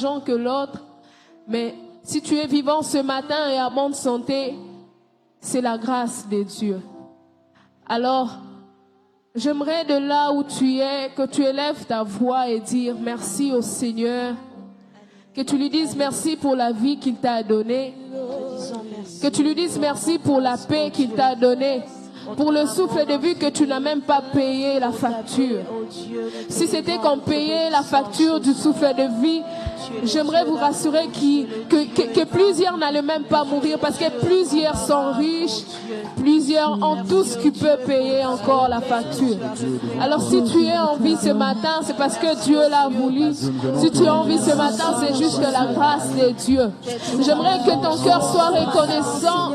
d'argent que l'autre. Mais si tu es vivant ce matin et en bonne santé, c'est la grâce de Dieu. Alors, j'aimerais de là où tu es, que tu élèves ta voix et dire merci au Seigneur. Que tu lui dises merci pour la vie qu'il t'a donnée. Que tu lui dises merci pour la paix qu'il t'a donnée. Pour le souffle de vie que tu n'as même pas payé la facture. Si c'était qu'on payait la facture du souffle de vie, j'aimerais vous rassurer que plusieurs n'allaient même pas mourir parce que plusieurs sont riches, plusieurs ont tout ce qui peut payer encore la facture. Alors si tu es en vie ce matin, c'est parce que Dieu l'a voulu. Si tu es en vie ce matin, c'est juste la grâce de Dieu. J'aimerais que ton cœur soit reconnaissant.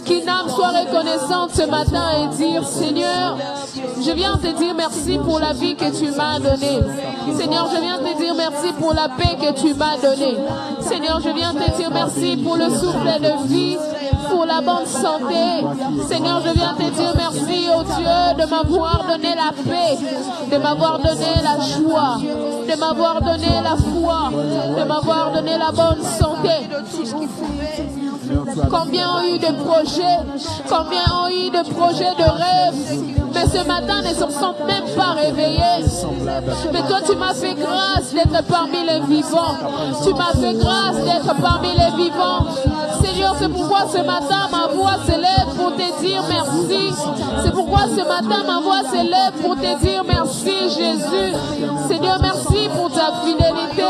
Qu'une âme soit reconnaissante ce matin et dire, Seigneur, je viens te dire merci pour la vie que tu m'as donnée. Seigneur, je viens te dire merci pour la paix que tu m'as donnée. Seigneur, je viens te dire merci pour le souffle de vie, pour la bonne santé. Seigneur, je viens te dire merci, oh Dieu, de m'avoir donné la paix, de m'avoir donné la joie, de m'avoir donné la foi, de m'avoir donné la bonne santé. Combien ont eu de projets, combien ont eu de projets, de rêves, mais ce matin ne se sont même pas réveillés. Mais toi, tu m'as fait grâce d'être parmi les vivants. Tu m'as fait grâce d'être parmi les vivants. Seigneur, c'est pourquoi ce matin ma voix s'élève pour te dire merci. C'est pourquoi ce matin ma voix s'élève pour te dire merci, Jésus. Seigneur, merci pour ta fidélité.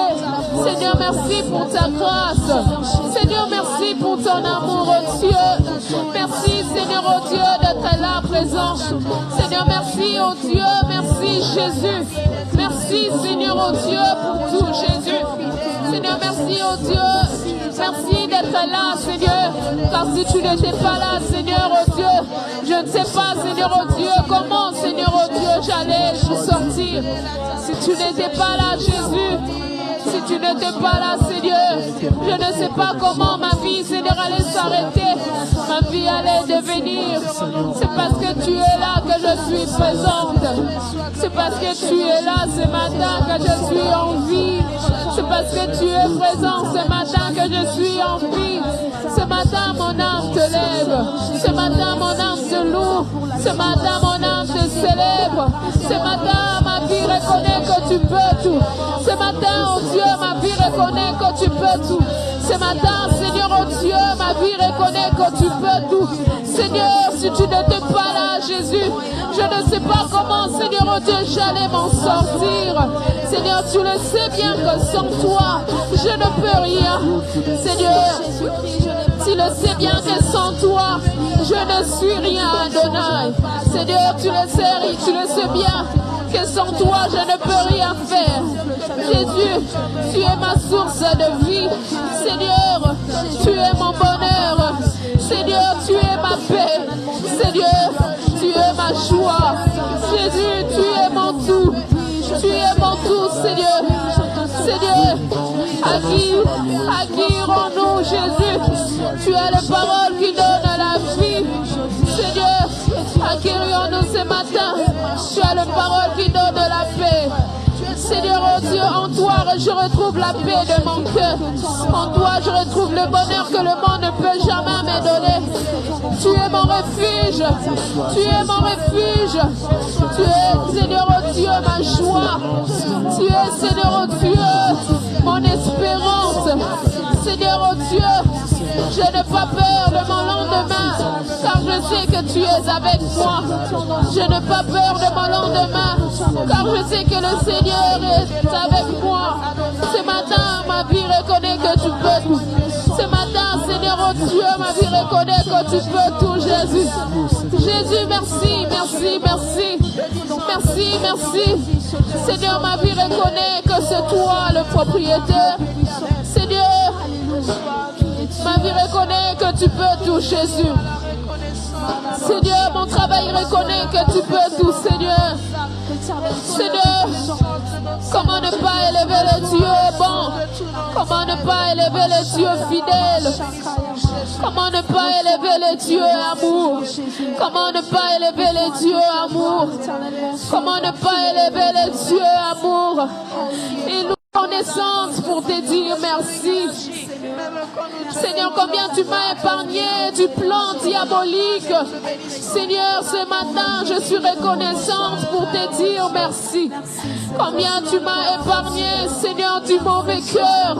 Seigneur, merci pour ta grâce. Seigneur, merci pour ton amour, oh Dieu. Merci, Seigneur, oh Dieu, d'être là présent. Seigneur, merci, oh Dieu. Merci, Jésus. Merci, Seigneur, oh Dieu, pour tout, Jésus. Seigneur, merci, oh Dieu. Merci d'être là, Seigneur. Car si tu n'étais pas là, Seigneur, oh Dieu, je ne sais pas, Seigneur, oh Dieu, comment, Seigneur, oh Dieu, j'allais sortir. Si tu n'étais pas là, Jésus, si tu n'étais pas là, Seigneur, je ne sais pas comment ma vie, Seigneur, allait s'arrêter. Ma vie allait devenir. C'est parce que tu es là que je suis présente. C'est parce que tu es là ce matin que je suis en vie. C'est parce que tu es présent ce matin que je suis en vie. Ce matin, mon âme te lève. Ce matin, mon âme te loue. Ce matin, mon âme te célèbre. Ce matin, ma vie reconnaît que tu peux tout. Ce matin, oh Dieu, ma vie reconnaît que tu peux tout. Ce matin, Seigneur, oh Dieu, ma vie reconnaît que tu peux tout. Seigneur, si tu n'étais pas là, Jésus, je ne sais pas comment, Seigneur, oh Dieu, j'allais m'en sortir. Seigneur, tu le sais bien que sans toi, je ne peux rien. Seigneur, tu le sais bien que sans toi, je ne suis rien, Adonai. Seigneur, tu le sais bien que sans toi, je ne peux rien faire. Jésus, tu es ma source de vie. Seigneur, tu es mon bonheur. Seigneur, tu es ma paix. Seigneur, tu es ma joie. Jésus, tu es mon tout. Tu es mon tout, Seigneur. Seigneur, à qui irons-nous, Jésus? Tu as les paroles qui donnent la vie. Seigneur, à qui irons-nous ce matin? Tu as les paroles qui donnent la paix. Seigneur, oh Dieu, en toi, je retrouve la paix de mon cœur. En toi, je retrouve le bonheur que le monde ne peut jamais me donner. Tu es mon refuge. Tu es mon refuge. Tu es, Seigneur, oh Dieu, ma joie. Tu es, Seigneur, oh Dieu, mon espérance. Seigneur, oh Dieu, je n'ai pas peur de mon lendemain, car je sais que tu es avec moi. Je n'ai pas peur de mon lendemain, car je sais que le Seigneur est avec moi. Ce matin, ma vie reconnaît que tu peux tout. Ce matin, Seigneur, oh Dieu, ma vie reconnaît que tu peux tout, Jésus. Jésus, merci, merci, merci. Merci, merci. Seigneur, ma vie reconnaît que c'est toi le propriétaire. Seigneur, ma vie reconnaît que tu peux tout, Jésus. Seigneur, mon travail reconnaît que tu peux tout, Seigneur. Seigneur, comment ne pas élever le Dieu bon? Comment ne pas élever le Dieu fidèle? Comment ne pas élever le Dieu amour? Comment ne pas élever le Dieu amour? Comment ne pas élever le Dieu amour? Il nous reconnaissante pour te dire merci. Seigneur, combien tu m'as épargné du plan diabolique. Seigneur, ce matin, je suis reconnaissante pour te dire merci. Combien tu m'as épargné, Seigneur, du mauvais cœur.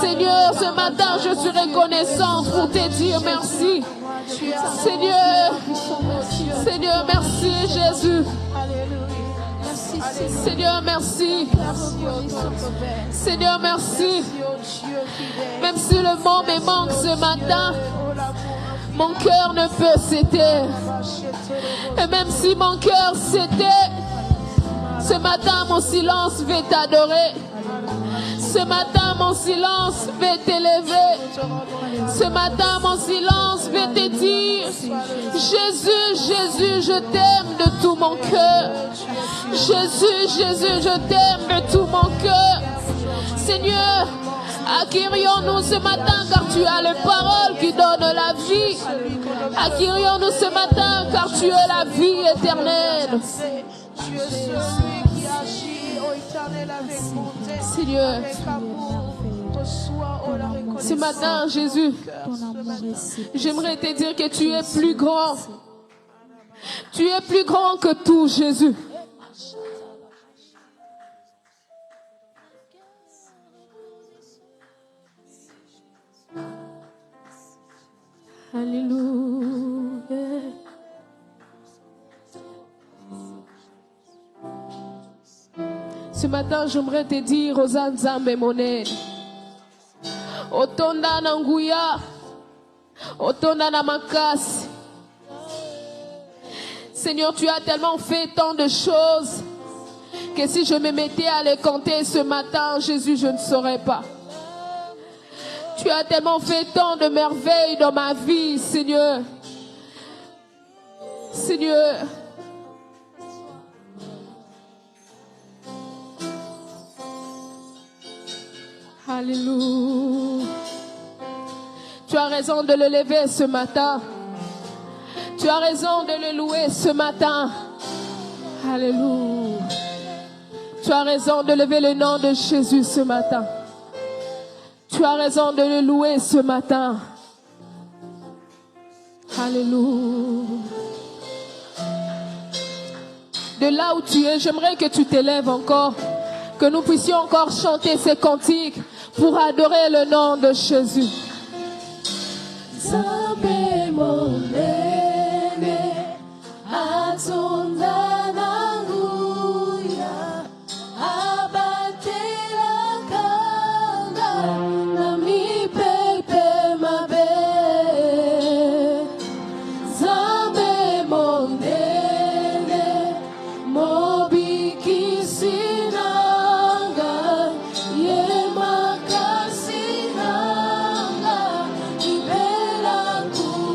Seigneur, ce matin, je suis reconnaissante pour te dire merci. Seigneur, Seigneur, merci Jésus. Seigneur, merci. Seigneur, merci. Même si le monde me manque ce matin, mon cœur ne peut s'éteindre. Et même si mon cœur s'éteint, ce matin, mon silence veut t'adorer. Ce matin, mon silence veut t'élever. Ce matin, mon silence veut te dire, Jésus, Jésus, je t'aime de tout mon cœur. Jésus, Jésus, je t'aime de tout mon cœur. Seigneur, acquérions-nous ce matin car tu as les paroles qui donnent la vie. Acquérions-nous ce matin car tu es la vie éternelle. Seigneur, ce matin, Jésus, j'aimerais te dire que tu es plus grand. Tu es plus grand que tout, Jésus. Alléluia. Ce matin, j'aimerais te dire aux Nzambe monene. Otonda na nguya, otonda na makasi. Seigneur, tu as tellement fait tant de choses que si je me mettais à les compter ce matin, Jésus, je ne saurais pas. Tu as tellement fait tant de merveilles dans ma vie, Seigneur. Seigneur. Alléluia. Tu as raison de le lever ce matin. Tu as raison de le louer ce matin. Alléluia. Tu as raison de lever le nom de Jésus ce matin. Tu as raison de le louer ce matin. Alléluia. De là où tu es, j'aimerais que tu t'élèves encore, que nous puissions encore chanter ces cantiques pour adorer le nom de Jésus.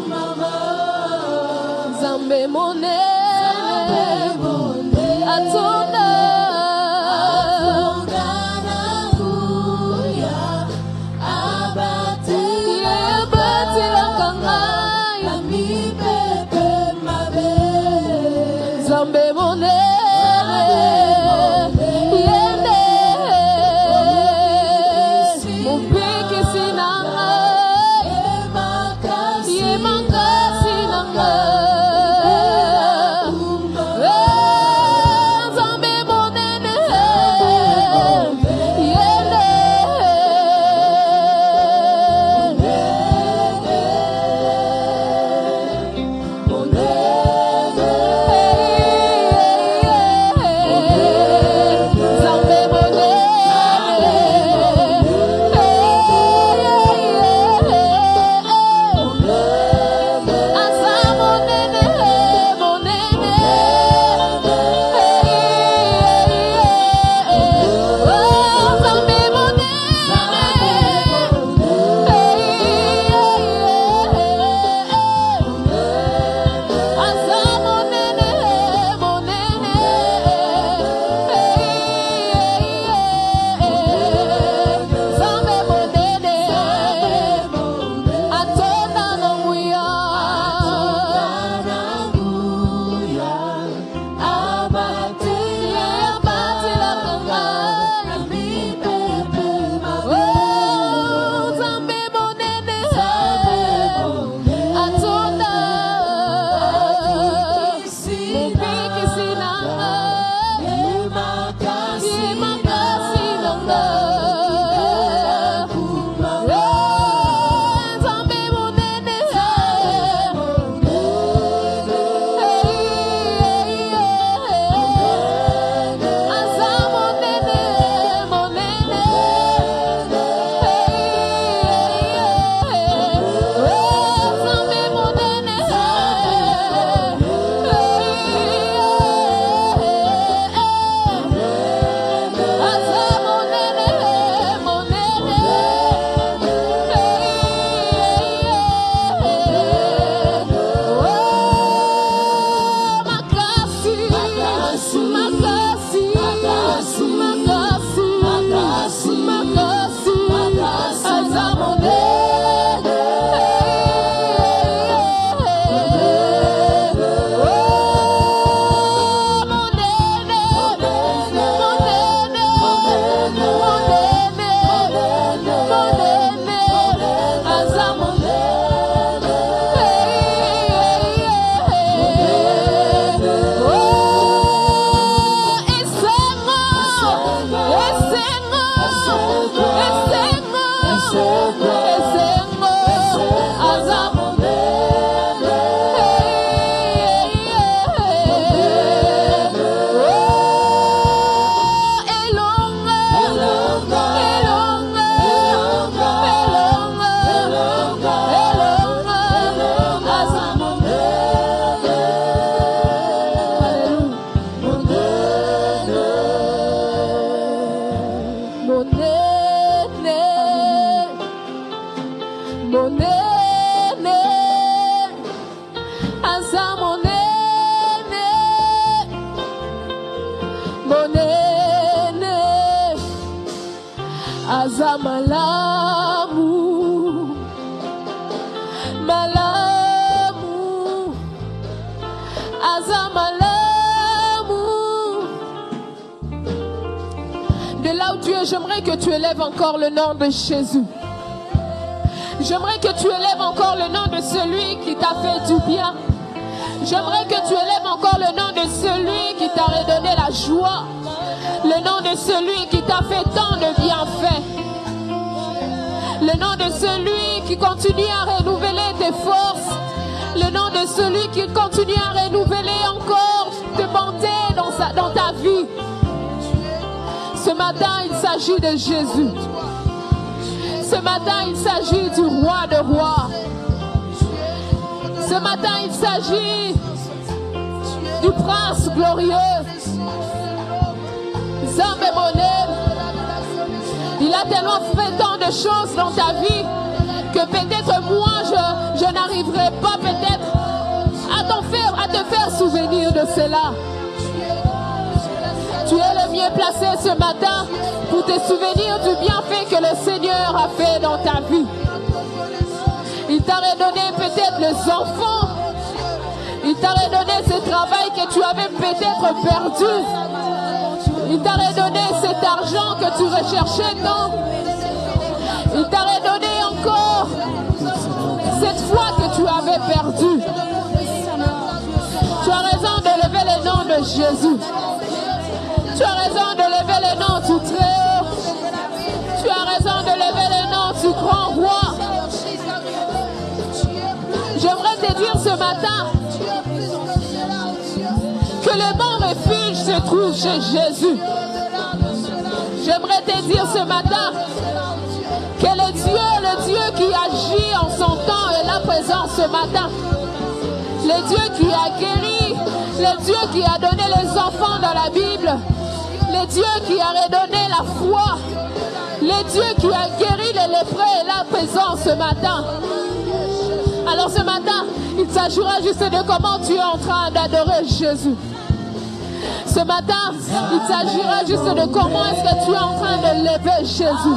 Mama monene, aza monene, monene, aza malamu, malamu, aza malamu. De là où tu es, j'aimerais que tu élèves encore le nom de Jésus. J'aimerais que tu élèves encore le nom de celui qui t'a fait du bien. J'aimerais que tu élèves encore le nom de celui qui t'a redonné la joie. Le nom de celui qui t'a fait tant de bienfaits. Le nom de celui qui continue à renouveler tes forces. Le nom de celui qui continue à renouveler encore tes bontés dans ta vie. Ce matin, il s'agit de Jésus. Ce matin, il s'agit du roi de rois. Ce matin, il s'agit du prince glorieux. Zambemone. Il a tellement fait tant de choses dans ta vie que peut-être moi, je n'arriverai pas peut-être à te faire souvenir de cela. Tu es le mieux placé ce matin pour te souvenir du bienfait que le Seigneur a fait dans ta vie. Il t'a redonné peut-être les enfants. Il t'a redonné ce travail que tu avais peut-être perdu. Il t'a redonné cet argent que tu recherchais tant. Il t'a redonné encore cette foi que tu avais perdue. Tu as raison de lever le nom de Jésus. Tu as raison de lever le nom du Très-Haut. Tu as raison de lever le nom du grand roi. J'aimerais te dire ce matin que le bon refuge se trouve chez Jésus. J'aimerais te dire ce matin que le Dieu qui agit en son temps est là présent ce matin. Le Dieu qui a guéri, le Dieu qui a donné les enfants dans la Bible, le Dieu qui a redonné la foi, le Dieu qui a guéri les lépreux est là présent ce matin. Alors ce matin, il s'agira juste de comment tu es en train d'adorer Jésus. Ce matin, il s'agira juste de comment est-ce que tu es en train de lever Jésus.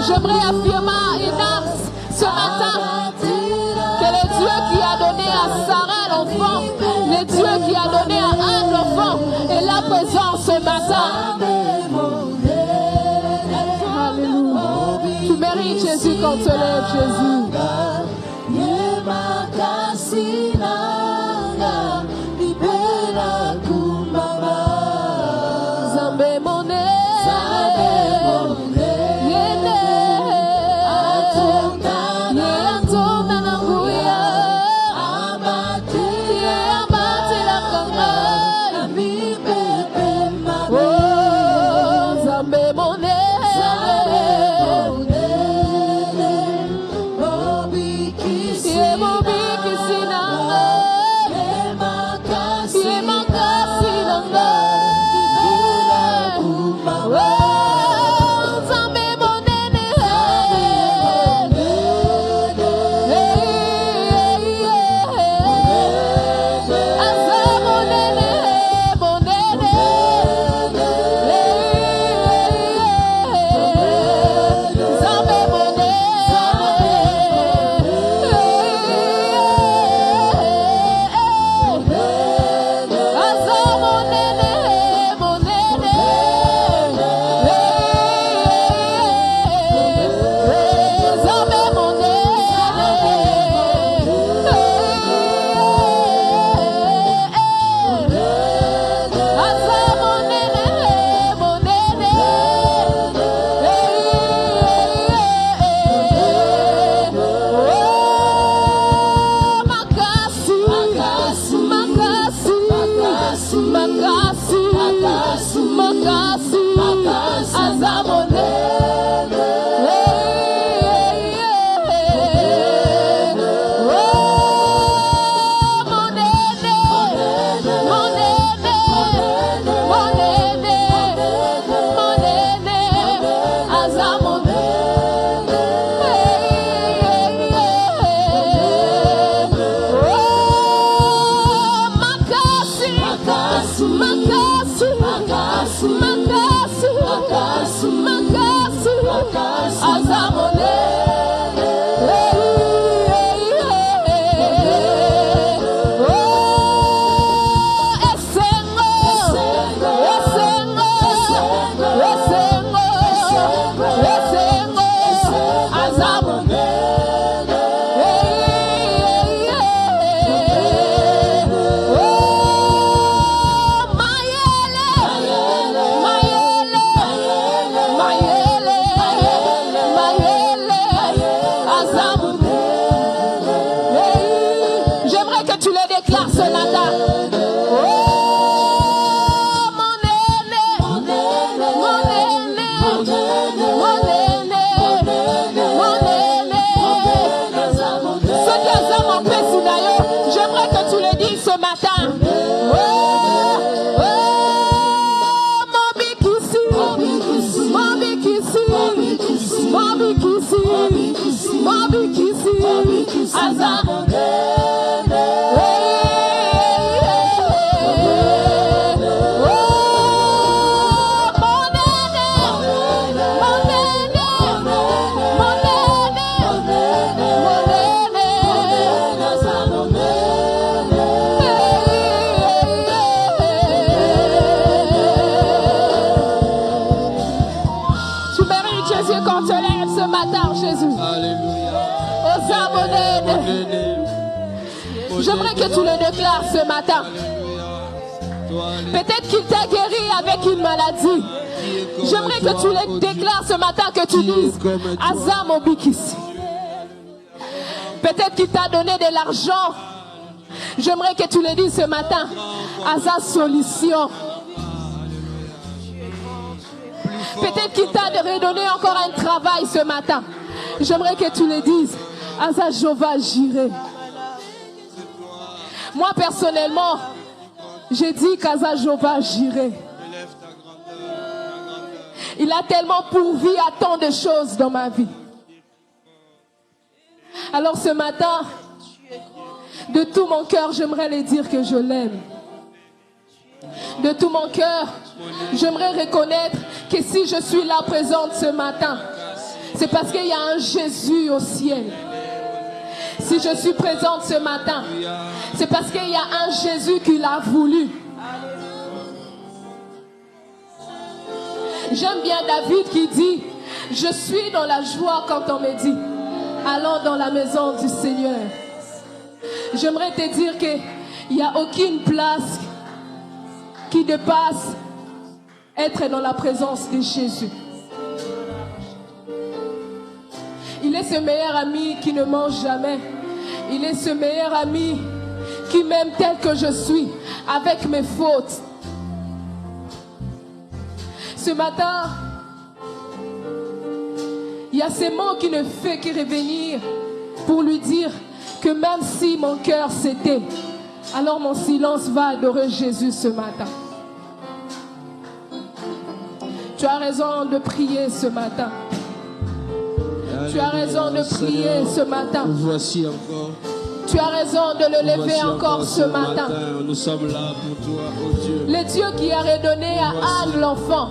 J'aimerais affirmer Inax ce matin que le Dieu qui a donné à Sarah l'enfant, le Dieu qui a donné à Anne l'enfant est là présent ce matin. Alléluia. Tu mérites Jésus quand tu lèves Jésus. on te lève ce matin, Jésus. Alléluia. J'aimerais que tu le déclares ce matin. Peut-être qu'il t'a guéri avec une maladie. J'aimerais que tu le déclares ce matin, que tu dises Azam Obikis. Peut-être qu'il t'a donné de l'argent. J'aimerais que tu le dises ce matin. Asa Solution. Peut-être qu'il t'a redonné encore un travail ce matin. J'aimerais que tu le dises. Asa Jova Jiré. Moi personnellement, j'ai dit qu'Asa Jova Jiré. Il a tellement pourvu à tant de choses dans ma vie. Alors ce matin, de tout mon cœur, j'aimerais lui dire que je l'aime. De tout mon cœur, j'aimerais reconnaître que si je suis là présente ce matin, c'est parce qu'il y a un Jésus au ciel. Si je suis présente ce matin, c'est parce qu'il y a un Jésus qui l'a voulu. J'aime bien David qui dit, je suis dans la joie quand on me dit, allons dans la maison du Seigneur. J'aimerais te dire qu'il n'y a aucune place qui dépasse être dans la présence de Jésus. Il est ce meilleur ami qui ne mange jamais. Il est ce meilleur ami qui m'aime tel que je suis, avec mes fautes. Ce matin, il y a ces mots qui ne fait que revenir pour lui dire que même si mon cœur s'était, alors mon silence va adorer Jésus ce matin. Tu as raison de prier ce matin. Tu as raison de prier ce matin. Voici encore. Tu as raison de le lever encore ce matin. Nous sommes là pour toi, oh Dieu. Le Dieu qui a redonné à Anne l'enfant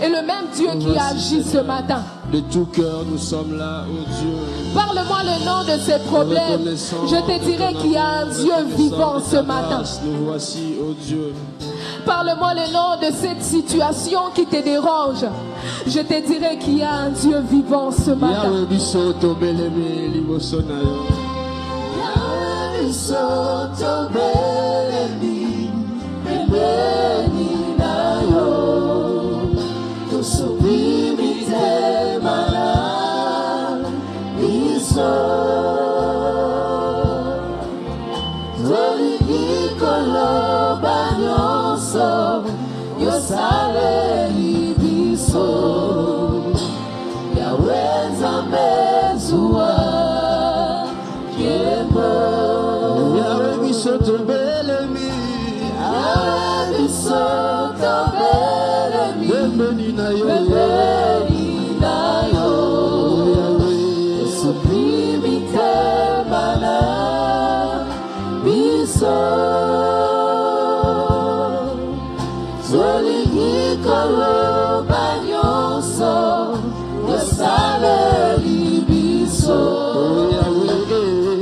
est le même Dieu qui a agi ce matin. De tout cœur, nous sommes là, oh Dieu. Parle-moi le nom de ces problèmes. Je te dirai qu'il y a un Dieu vivant ce matin. Nous voici, oh Dieu. Parle-moi le nom de cette situation qui te dérange. Je te dirai qu'il y a un Dieu vivant ce matin.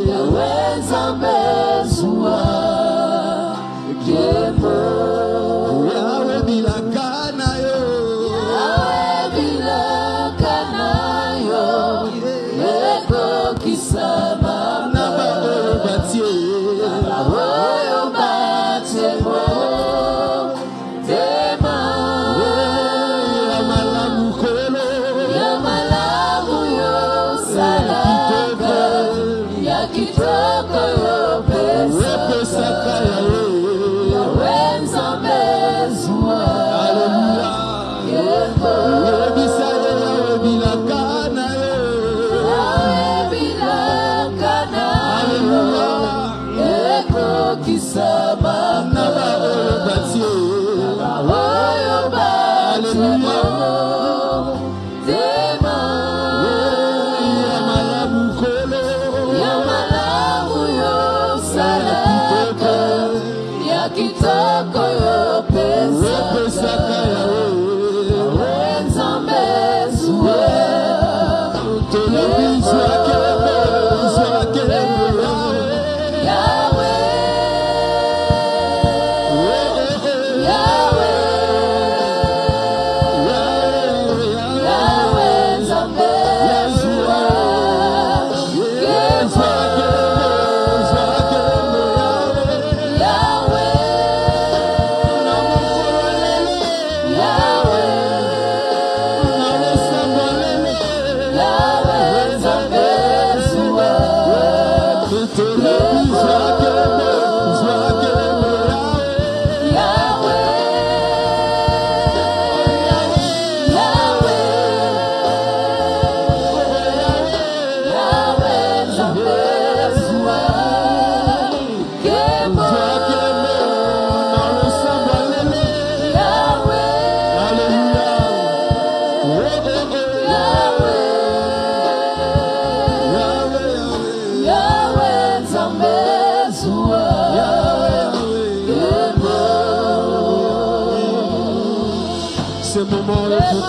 Yahweh Zambezua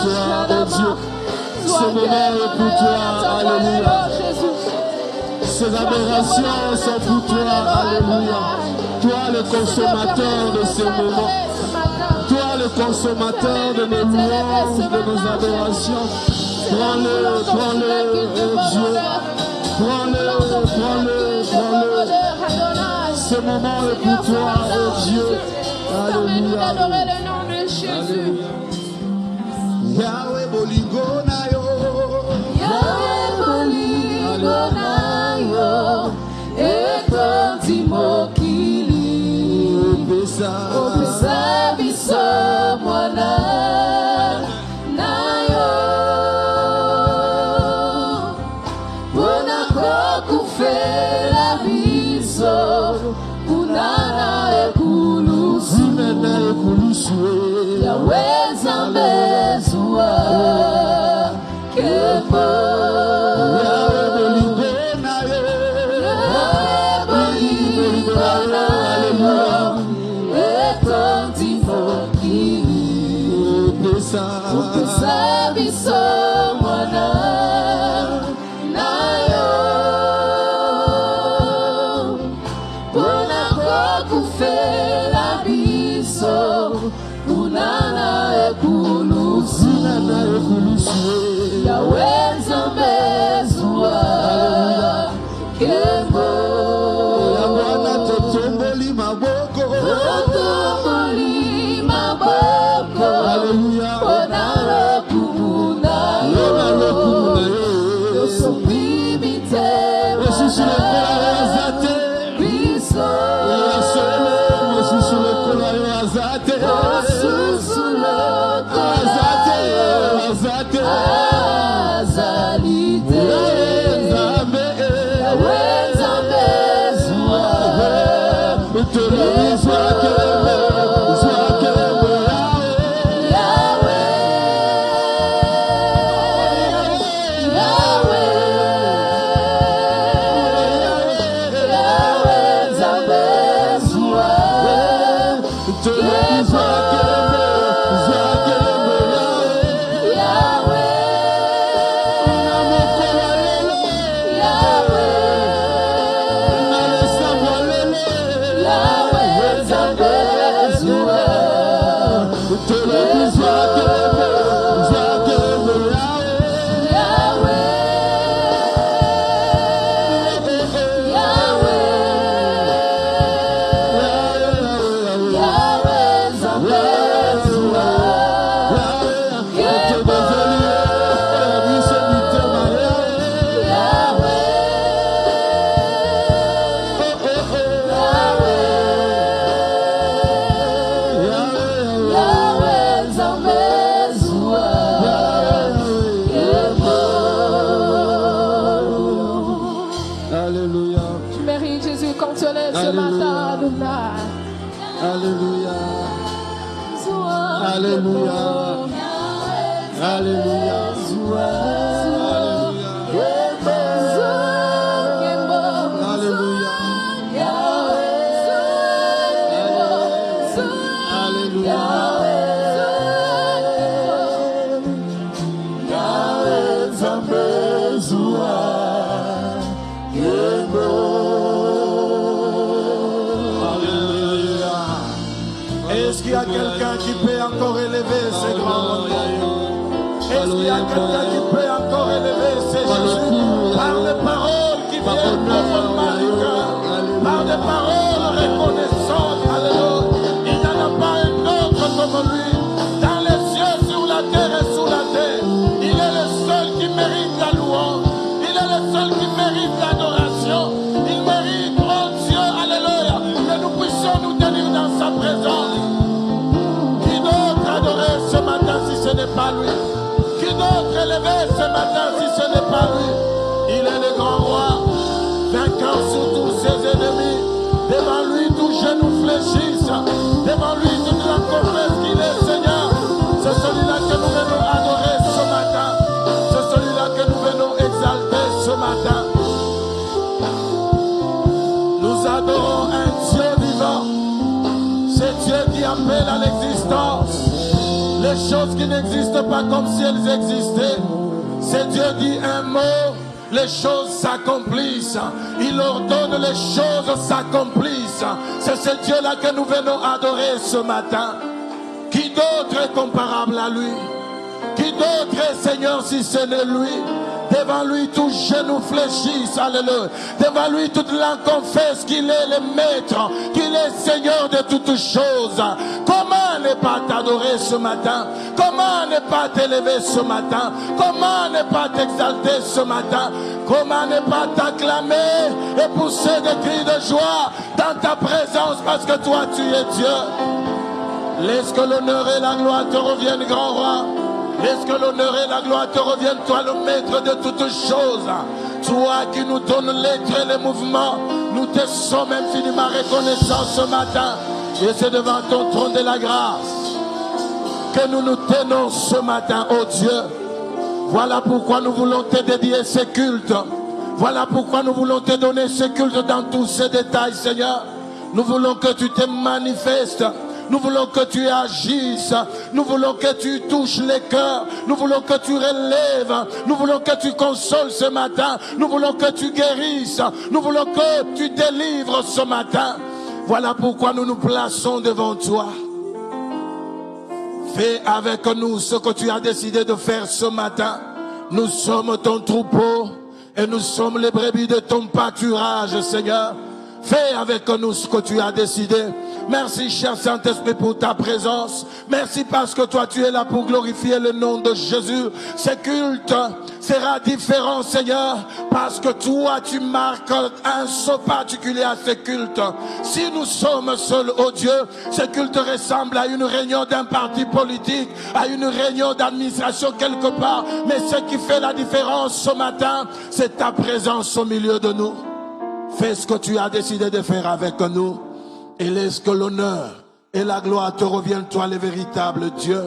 toi, oh Dieu. Ce moment est pour toi, alléluia. Ces adorations sont pour toi, alléluia. Toi le consommateur de ce moment. Toi le consommateur de nos louanges, de nos adorations. Prends-le, prends-le, oh Dieu. Prends-le. Ce moment est pour toi, oh Dieu. Alléluia. Alléluia. Yahweh bolingo na yo. Yahweh bolingo na yo. Ekonzi mokili. Opesa biso mwana na yo. Pona kokufela biso. Punana ekulusu. Yahweh Nzambe zua. Kemo. Yahweh bolingo na yo. Yahweh bolingo na yo. Ekonzi mokili. Opesa biso mwana na yo. Pona kokufela biso. Punana ekulusu. Yahweh Nzambe zua. Kemo. Yabwana totomboli maboko. Totomboli maboko. Alléluia. Pona lokumu na yo. Yosopi mitema Yesu le kola yo azate. biso. Yesu le kola yo azate. Osusu loko Azate, azate. azalite. Nzambe, Yahweh Nzambe zua. utoloni zwakembe, zwakembe Yahweh. Yahweh. Yahweh Nzambe zua. utoloni zwakembe, zwakembe Yahweh. namokola lelo, nalesambwa lelo. Yahweh Nzambe zua. Utoloni zwakembe, zwakembe Yahweh. Yahweh. Yahweh Nzambe zua. Yahweh Nzambe zua. Alléluia, Tu mérites Jésus quand tu lèves ce matin, Adonai. Alléluia, Zua. Alléluia, Alléluia, Zua. Alléluia, Alléluia. Alléluia. Est-ce qu'il y a quelqu'un qui peut encore élever ses grands mots? Est-ce qu'il y a quelqu'un qui peut encore élever ses Jésus par des paroles qui viennent profondément du cœur, par des paroles reconnaissantes? Alléluia. Il n'y en a pas un autre comme lui, dans les cieux, sur la terre et sous la terre. Il est le seul qui mérite la louange. Il est le seul qui mérite l'adoration. Il mérite, oh Dieu, alléluia, que nous puissions nous tenir dans sa présence. Qui d'autre adorer ce matin si ce n'est pas lui? Qui d'autre élever ce matin si ce n'est pas lui? Il est le grand roi, vainqueur sur tous ses ennemis. Devant lui, tout genou fléchisse. Devant lui, toute la confesse qu'il est Seigneur. C'est celui-là que nous venons adorer ce matin. C'est celui-là que nous venons exalter ce matin. Nous adorons un Dieu vivant. C'est Dieu qui appelle à l'existence les choses qui n'existent pas comme si elles existaient. C'est Dieu dit un mot, les choses s'accomplissent. Il ordonne, les choses s'accomplissent. C'est ce Dieu-là que nous venons adorer ce matin. Qui d'autre est comparable à lui? Qui d'autre est Seigneur si ce n'est lui? Devant lui, tout genou fléchisse, alléluia. Devant lui, toute langue confesse qu'il est le maître, qu'il est Seigneur de toutes choses. Comment ne pas t'adorer ce matin? Comment ne pas t'élever ce matin? Comment ne pas t'exalter ce matin? Comment ne pas t'acclamer et pousser des cris de joie dans ta présence parce que toi, tu es Dieu. Laisse que l'honneur et la gloire te reviennent, grand roi. Laisse que l'honneur et la gloire te reviennent, toi le maître de toutes choses. Toi qui nous donnes l'être et les mouvements, nous te sommes infiniment reconnaissants ce matin. Et c'est devant ton trône de la grâce que nous nous tenons ce matin, oh Dieu. Voilà pourquoi nous voulons te dédier ce culte. Voilà pourquoi nous voulons te donner ce culte dans tous ces détails, Seigneur. Nous voulons que tu te manifestes. Nous voulons que tu agisses. Nous voulons que tu touches les cœurs. Nous voulons que tu relèves. Nous voulons que tu consoles ce matin. Nous voulons que tu guérisses. Nous voulons que tu délivres ce matin. Voilà pourquoi nous nous plaçons devant toi. Fais avec nous ce que tu as décidé de faire ce matin. Nous sommes ton troupeau et nous sommes les brebis de ton pâturage, Seigneur. Fais avec nous ce que tu as décidé. Merci, cher Saint-Esprit, pour ta présence. Merci parce que toi, tu es là pour glorifier le nom de Jésus. Ce culte sera différent, Seigneur, parce que toi, tu marques un saut particulier à ce culte. Si nous sommes seuls, oh Dieu, ce culte ressemble à une réunion d'un parti politique, à une réunion d'administration quelque part. Mais ce qui fait la différence ce matin, c'est ta présence au milieu de nous. Fais ce que tu as décidé de faire avec nous. Et laisse que l'honneur et la gloire te reviennent, toi le véritable Dieu.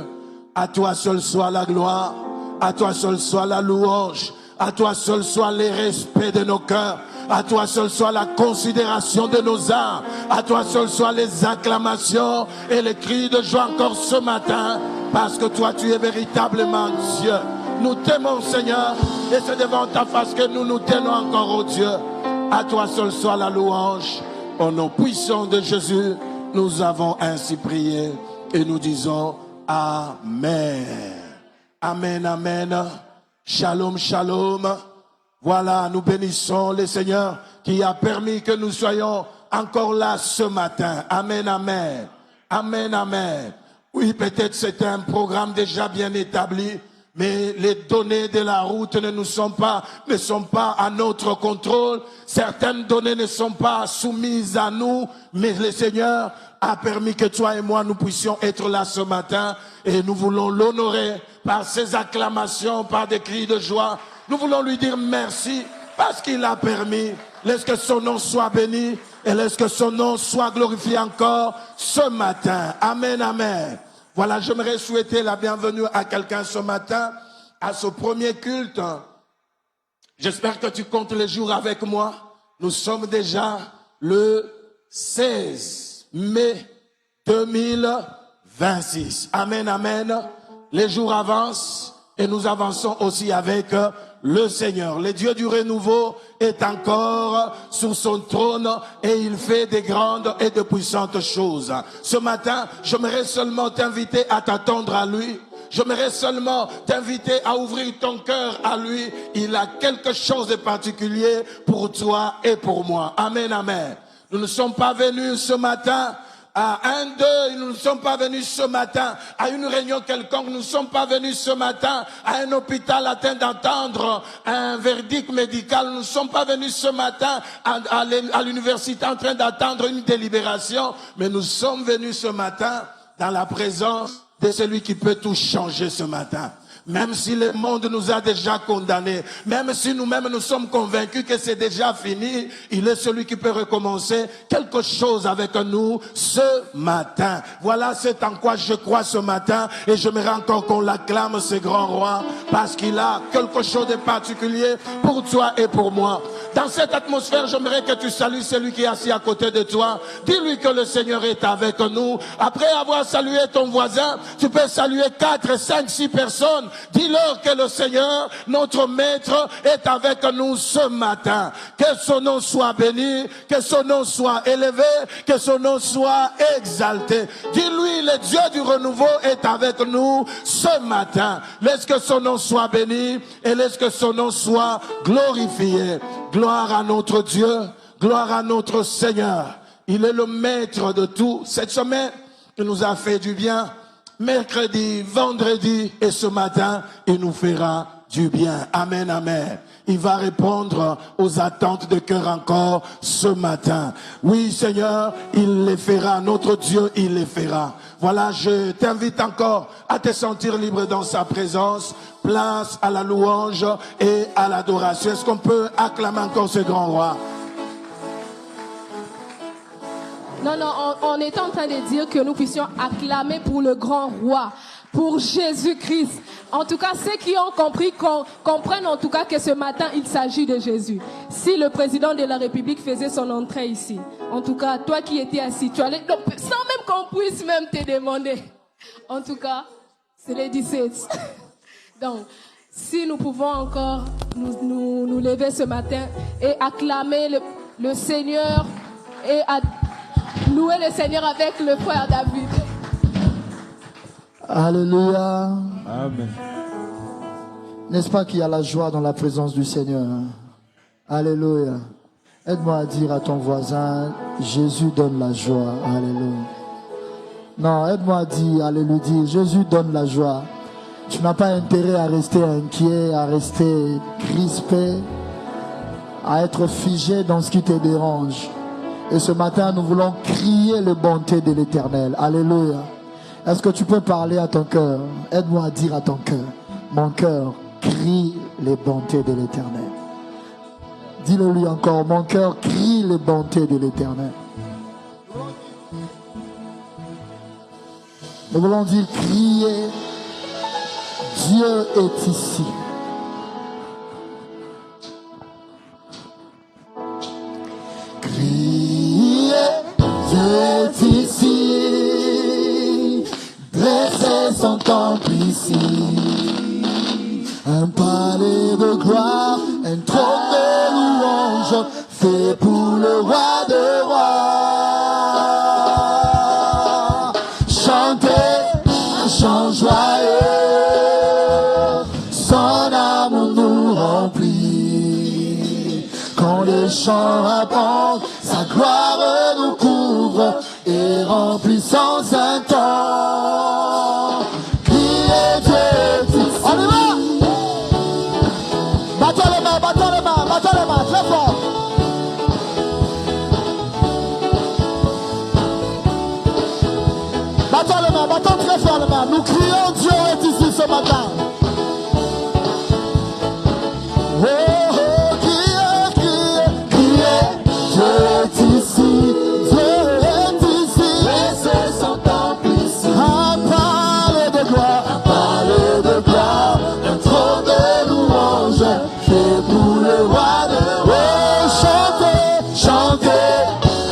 À toi seul soit la gloire, à toi seul soit la louange, à toi seul soit le respect de nos cœurs, à toi seul soit la considération de nos âmes, à toi seul soit les acclamations et les cris de joie encore ce matin, parce que toi tu es véritablement Dieu. Nous t'aimons, Seigneur, et c'est devant ta face que nous nous tenons encore, oh Dieu. À toi seul soit la louange. Au nom puissant de Jésus, nous avons ainsi prié et nous disons Amen. Amen, amen. Shalom, shalom. Voilà, nous bénissons le Seigneur qui a permis que nous soyons encore là ce matin. Amen, amen. Amen, amen. Oui, peut-être c'est un programme déjà bien établi. Mais les données de la route ne sont pas à notre contrôle. Certaines données ne sont pas soumises à nous, mais le Seigneur a permis que toi et moi nous puissions être là ce matin et nous voulons l'honorer par ses acclamations, par des cris de joie. Nous voulons lui dire merci parce qu'il a permis. Laisse que son nom soit béni et laisse que son nom soit glorifié encore ce matin. Amen, amen. Voilà, j'aimerais souhaiter la bienvenue à quelqu'un ce matin, à ce premier culte. J'espère que tu comptes les jours avec moi. Nous sommes déjà le 16 mai 2026. Amen, amen. Les jours avancent et nous avançons aussi avec le Seigneur. Le Dieu du renouveau est encore sur son trône et il fait des grandes et de puissantes choses. Ce matin, j'aimerais seulement t'inviter à t'attendre à lui. J'aimerais seulement t'inviter à ouvrir ton cœur à lui. Il a quelque chose de particulier pour toi et pour moi. Amen, amen. Nous ne sommes pas venus ce matin à nous ne sommes pas venus ce matin à une réunion quelconque, nous ne sommes pas venus ce matin à un hôpital atteint d'entendre un verdict médical, nous ne sommes pas venus ce matin à l'université en train d'attendre une délibération, mais nous sommes venus ce matin dans la présence de celui qui peut tout changer ce matin. Même si le monde nous a déjà condamnés, même si nous-mêmes nous sommes convaincus que c'est déjà fini, il est celui qui peut recommencer quelque chose avec nous ce matin. Voilà c'est en quoi je crois ce matin et j'aimerais encore qu'on l'acclame ce grand roi parce qu'il a quelque chose de particulier pour toi et pour moi. Dans cette atmosphère, j'aimerais que tu salues celui qui est assis à côté de toi. Dis-lui que le Seigneur est avec nous. Après avoir salué ton voisin, tu peux saluer 4, 5, 6 personnes. Dis-leur que le Seigneur, notre Maître, est avec nous ce matin. Que son nom soit béni, que son nom soit élevé, que son nom soit exalté. Dis-lui, le Dieu du renouveau est avec nous ce matin. Laisse que son nom soit béni et laisse que son nom soit glorifié. Gloire à notre Dieu, gloire à notre Seigneur. Il est le maître de tout. Cette semaine, il nous a fait du bien. Mercredi, vendredi et ce matin, il nous fera du bien. Amen, amen. Il va répondre aux attentes de cœur encore ce matin. Oui, Seigneur, il les fera. Notre Dieu, il les fera. Voilà, je t'invite encore à te sentir libre dans sa présence. Place à la louange et à l'adoration. Est-ce qu'on peut acclamer encore ce grand roi? Non, on est en train de dire que nous puissions acclamer pour le grand roi, pour Jésus-Christ. En tout cas, ceux qui ont compris, comprennent en tout cas que ce matin, il s'agit de Jésus. Si le président de la République faisait son entrée ici, en tout cas, toi qui étais assis, tu allais, donc, sans même qu'on puisse même te demander. En tout cas, c'est les 17. Donc, si nous pouvons encore nous lever ce matin et acclamer le Seigneur et louer le Seigneur avec le frère David. Alléluia. Amen. N'est-ce pas qu'il y a la joie dans la présence du Seigneur? Alléluia. Aide-moi à dire à ton voisin, Jésus donne la joie. Alléluia. Non, aide-moi à dire, alléluia, Jésus donne la joie. Tu n'as pas intérêt à rester inquiet, à rester crispé, à être figé dans ce qui te dérange. Et ce matin, nous voulons crier les bontés de l'Éternel. Alléluia. Est-ce que tu peux parler à ton cœur? Aide-moi à dire à ton cœur. Mon cœur crie les bontés de l'Éternel. Dis-le lui encore. Mon cœur crie les bontés de l'Éternel. Nous voulons dire crier. Dieu est ici. Criez, Dieu est ici. Dressez son temple ici. Un palais de gloire, un trône de louange, fait pour le roi de rois. Chantez un chant joyeux, son amour nous remplit. Quand les chants abondent, sa gloire nous couvre et remplit son Saint-Temps. Criez Dieu, on y va! Battons les mains, battons les mains, battons les mains, très fort. Battons les mains, battons très fort les mains. Nous crions Dieu est ici ce matin. Oh, oh, criez, criez, criez, Dieu est ici, Dieu est ici. Laissez son temple ici. Un palais de gloire, un trône de louange, fait pour le roi de rois. Oh, chantez, chantez,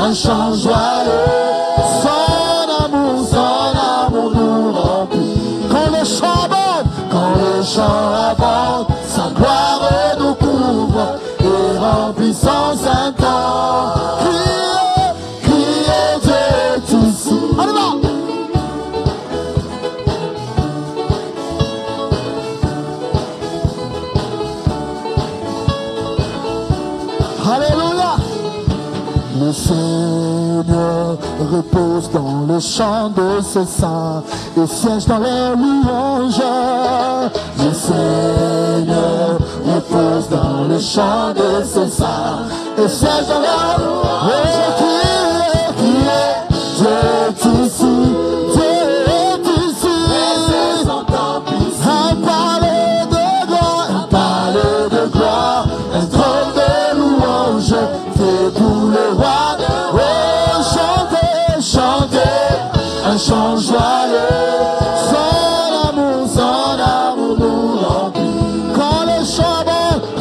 un chant joyeux. Son amour nous remplit. Quand le chant abonde, sa gloire nous couvre et remplit son Saint-Temps. Criez, criez Dieu est ici. On y va. Alléluia. Le Seigneur repose dans le chant de ses saints et siège dans les louanges. Le Seigneur repose dans le chant de ses saints et siège dans les louanges. Criez, criez, Dieu est ici, Dieu est ici. Un palais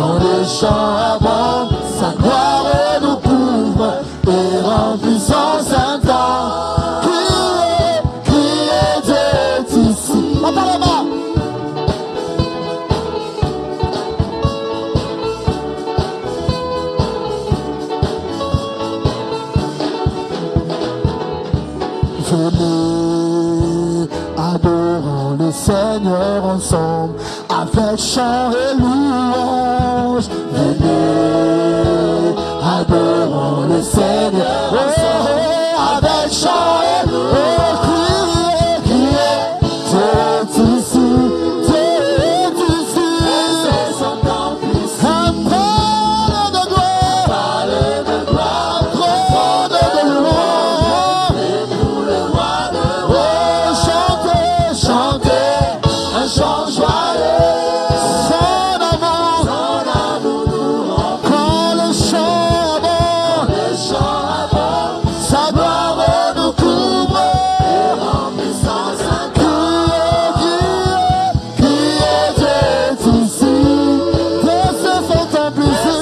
Quand les chants abondent, sa gloire nous couvre et remplissant un temps. Criez, Dieu est ici. Attends-le-moi. Venez, adorons le Seigneur ensemble, avec chant et louange. Venez, adorons le Seigneur ensemble, avec chant et louange. Criez, Dieu est ici, Dieu est ici. C'est son temple ici. Un trône de gloire, trône de louange. Un chant joyeux, son amour nous rend. Quand le chant abonde, sa gloire nous couvre et remplissant un cœur. Criez, Dieu est ici, blessez son temple ici.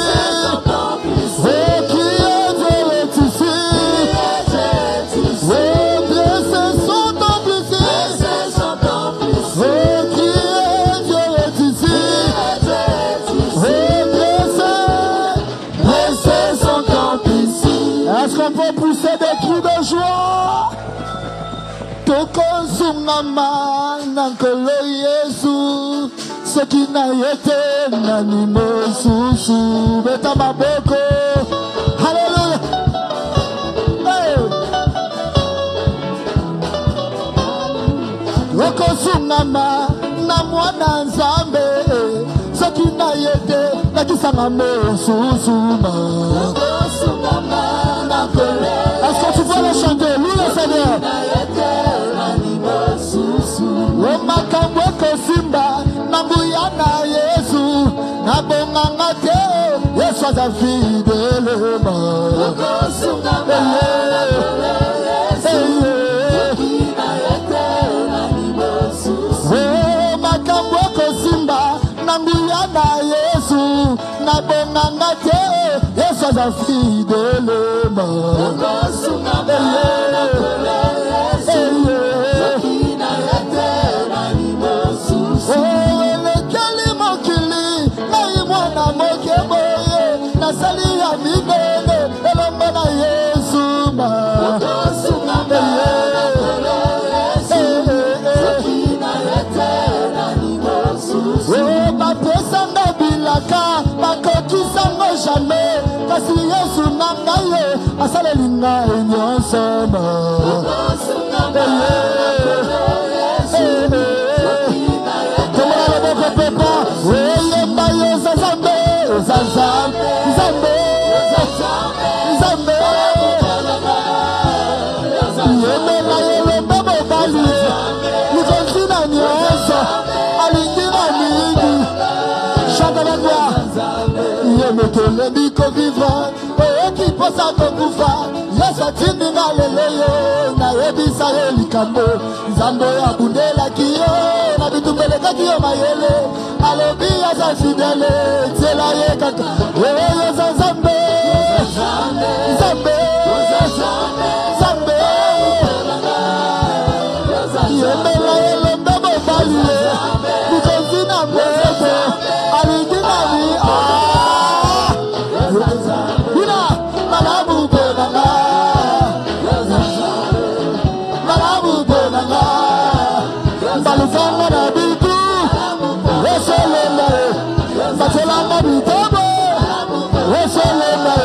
Oh, criez, Dieu est ici. Oh, blessez son temple ici. Est-ce qu'on peut pousser des cris de joie? Tokozungama nankolo Yesu, ce qui n'a été n'anime sous beta maboko. Alléluia. Hey. Tokozungama na mwana Nzambe, ce qui n'a été nakisangame susuma. Est-ce que tu peux le chanter? Lui le Seigneur. O makambo kosimba nambuya na Yesu nabonganga te Yesu aza fidèle ma. O makambo kosimba nambuya na Yesu nabonganga te Yesu aza fidèle ma. Nasali ya mibele elombo na Yesu ma. Oh, bapesanga bilaka bakokisango jamais kasi Yesu na ngai asalelinga nyonso ma. Miko vivra, qui posa kokufa, Yesu atindi na leleyo, na yebisa likambo, Nzambe abundela kiyo, na bitumbeleka kiyo mayele, alobi aza fidèle, tela ye kaka, Yesu Nzambe, Nzambe, Nzambe, yemela yelombe mobali, nikonzina mbete, alingina mi Balufanga na bitu, weselema, batelanga bitobo, weselema,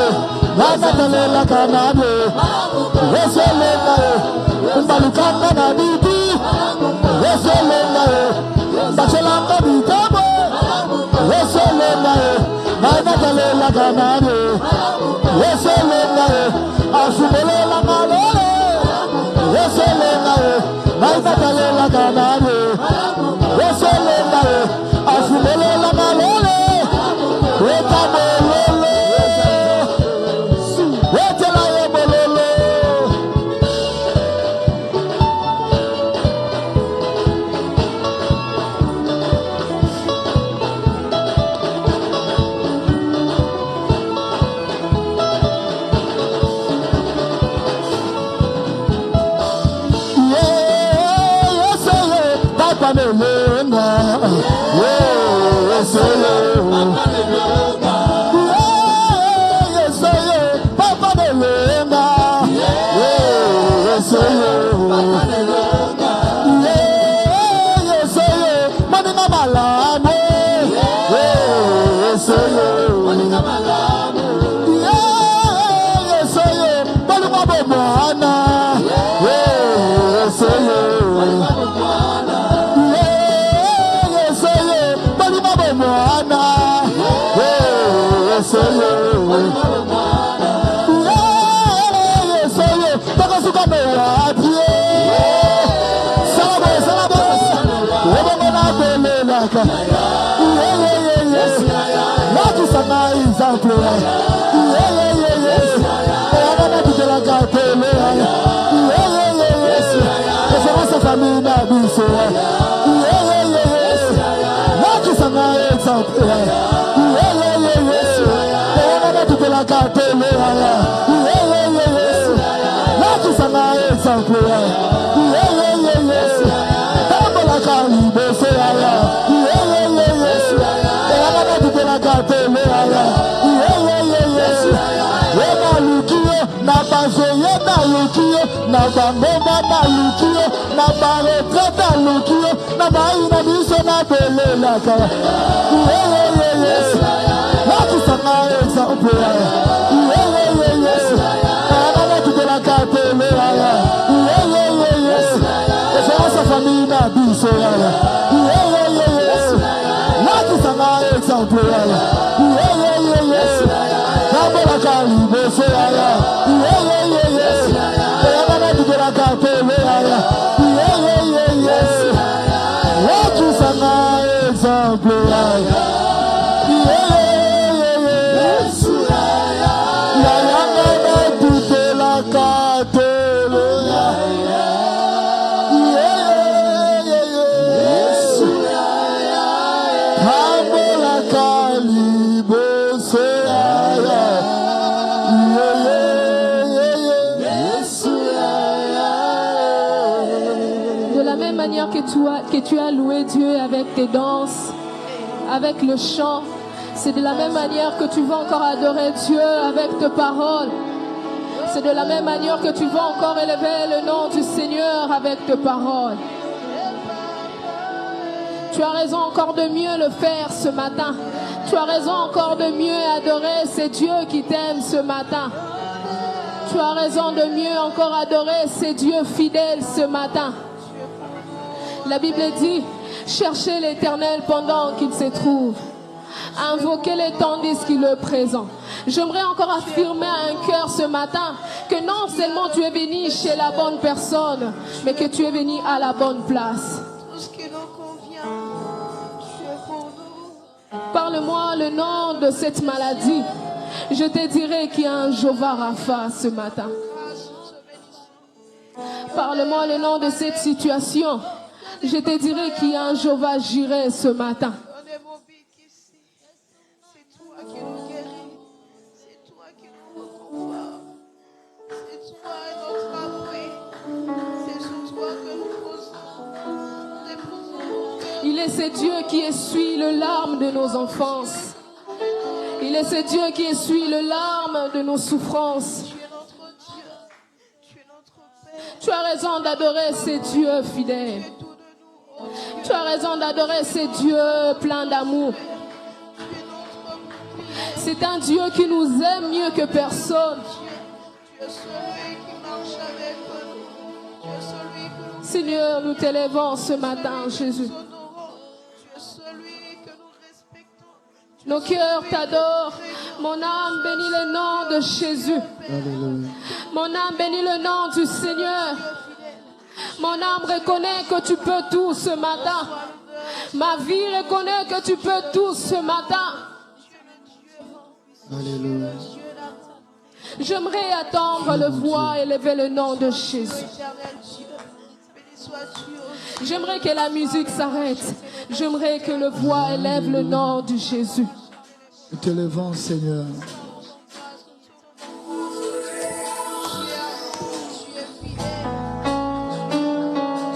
nakatalela kanane, weselema, balufanga na bitu, weselema, batelanga bitobo, weselema, nakatalela kanane, weselema, asumelela malole, weselema, nakatalela kanane. Weselema, asumelela malole, wetabololo, wetela yebololo. Que tu as loué Dieu avec tes danses, avec le chant. C'est de la même manière que tu vas encore adorer Dieu avec tes paroles. C'est de la même manière que tu vas encore élever le nom du Seigneur avec tes paroles. Tu as raison encore de mieux le faire ce matin. Tu as raison encore de mieux adorer. C'est Dieu qui t'aime ce matin. Tu as raison de mieux encore adorer. C'est Dieu fidèle ce matin. La Bible dit, cherchez l'Éternel pendant qu'il se trouve. Invoquez-le tandis qu'il est présent. J'aimerais encore affirmer à un cœur ce matin que non seulement tu es venu chez la bonne personne, mais que tu es venu à la bonne place. Tout ce qui nous convient, tu es pour nous. Parle-moi le nom de cette maladie. Je te dirai qu'il y a un Jéhovah Rapha ce matin. Parle-moi le nom de cette situation. Je te dirai qu'il y a un Jéhovah Jireh ce matin. C'est toi qui nous guéris. C'est toi qui nous reconforte. C'est toi notre abri. C'est sur toi que nous déposons. Il est ce Dieu qui essuie le larme de nos enfances. Il est ce Dieu qui essuie le larme de nos souffrances. Tu es notre Dieu. Tu es notre Père. Tu as raison d'adorer ces dieux fidèles. Tu as raison d'adorer ces dieux pleins d'amour. C'est un Dieu qui nous aime mieux que personne. Tu es celui qui marche avec nous. Tu es celui que nous Seigneur, nous t'élevons ce matin, Jésus. honorons. Tu es celui que nous respectons. Nos cœurs t'adorent. Mon âme bénit le nom de Jésus. Mon âme bénit le nom du Seigneur. Mon âme reconnaît que tu peux tout ce matin. Ma vie reconnaît que tu peux tout ce matin. Alléluia. J'aimerais attendre le voix et élever le nom de Jésus. Éternel Dieu, béni sois-tu. J'aimerais que la musique s'arrête. J'aimerais que le voix élève le nom de Jésus. Nous t'élevons, Seigneur.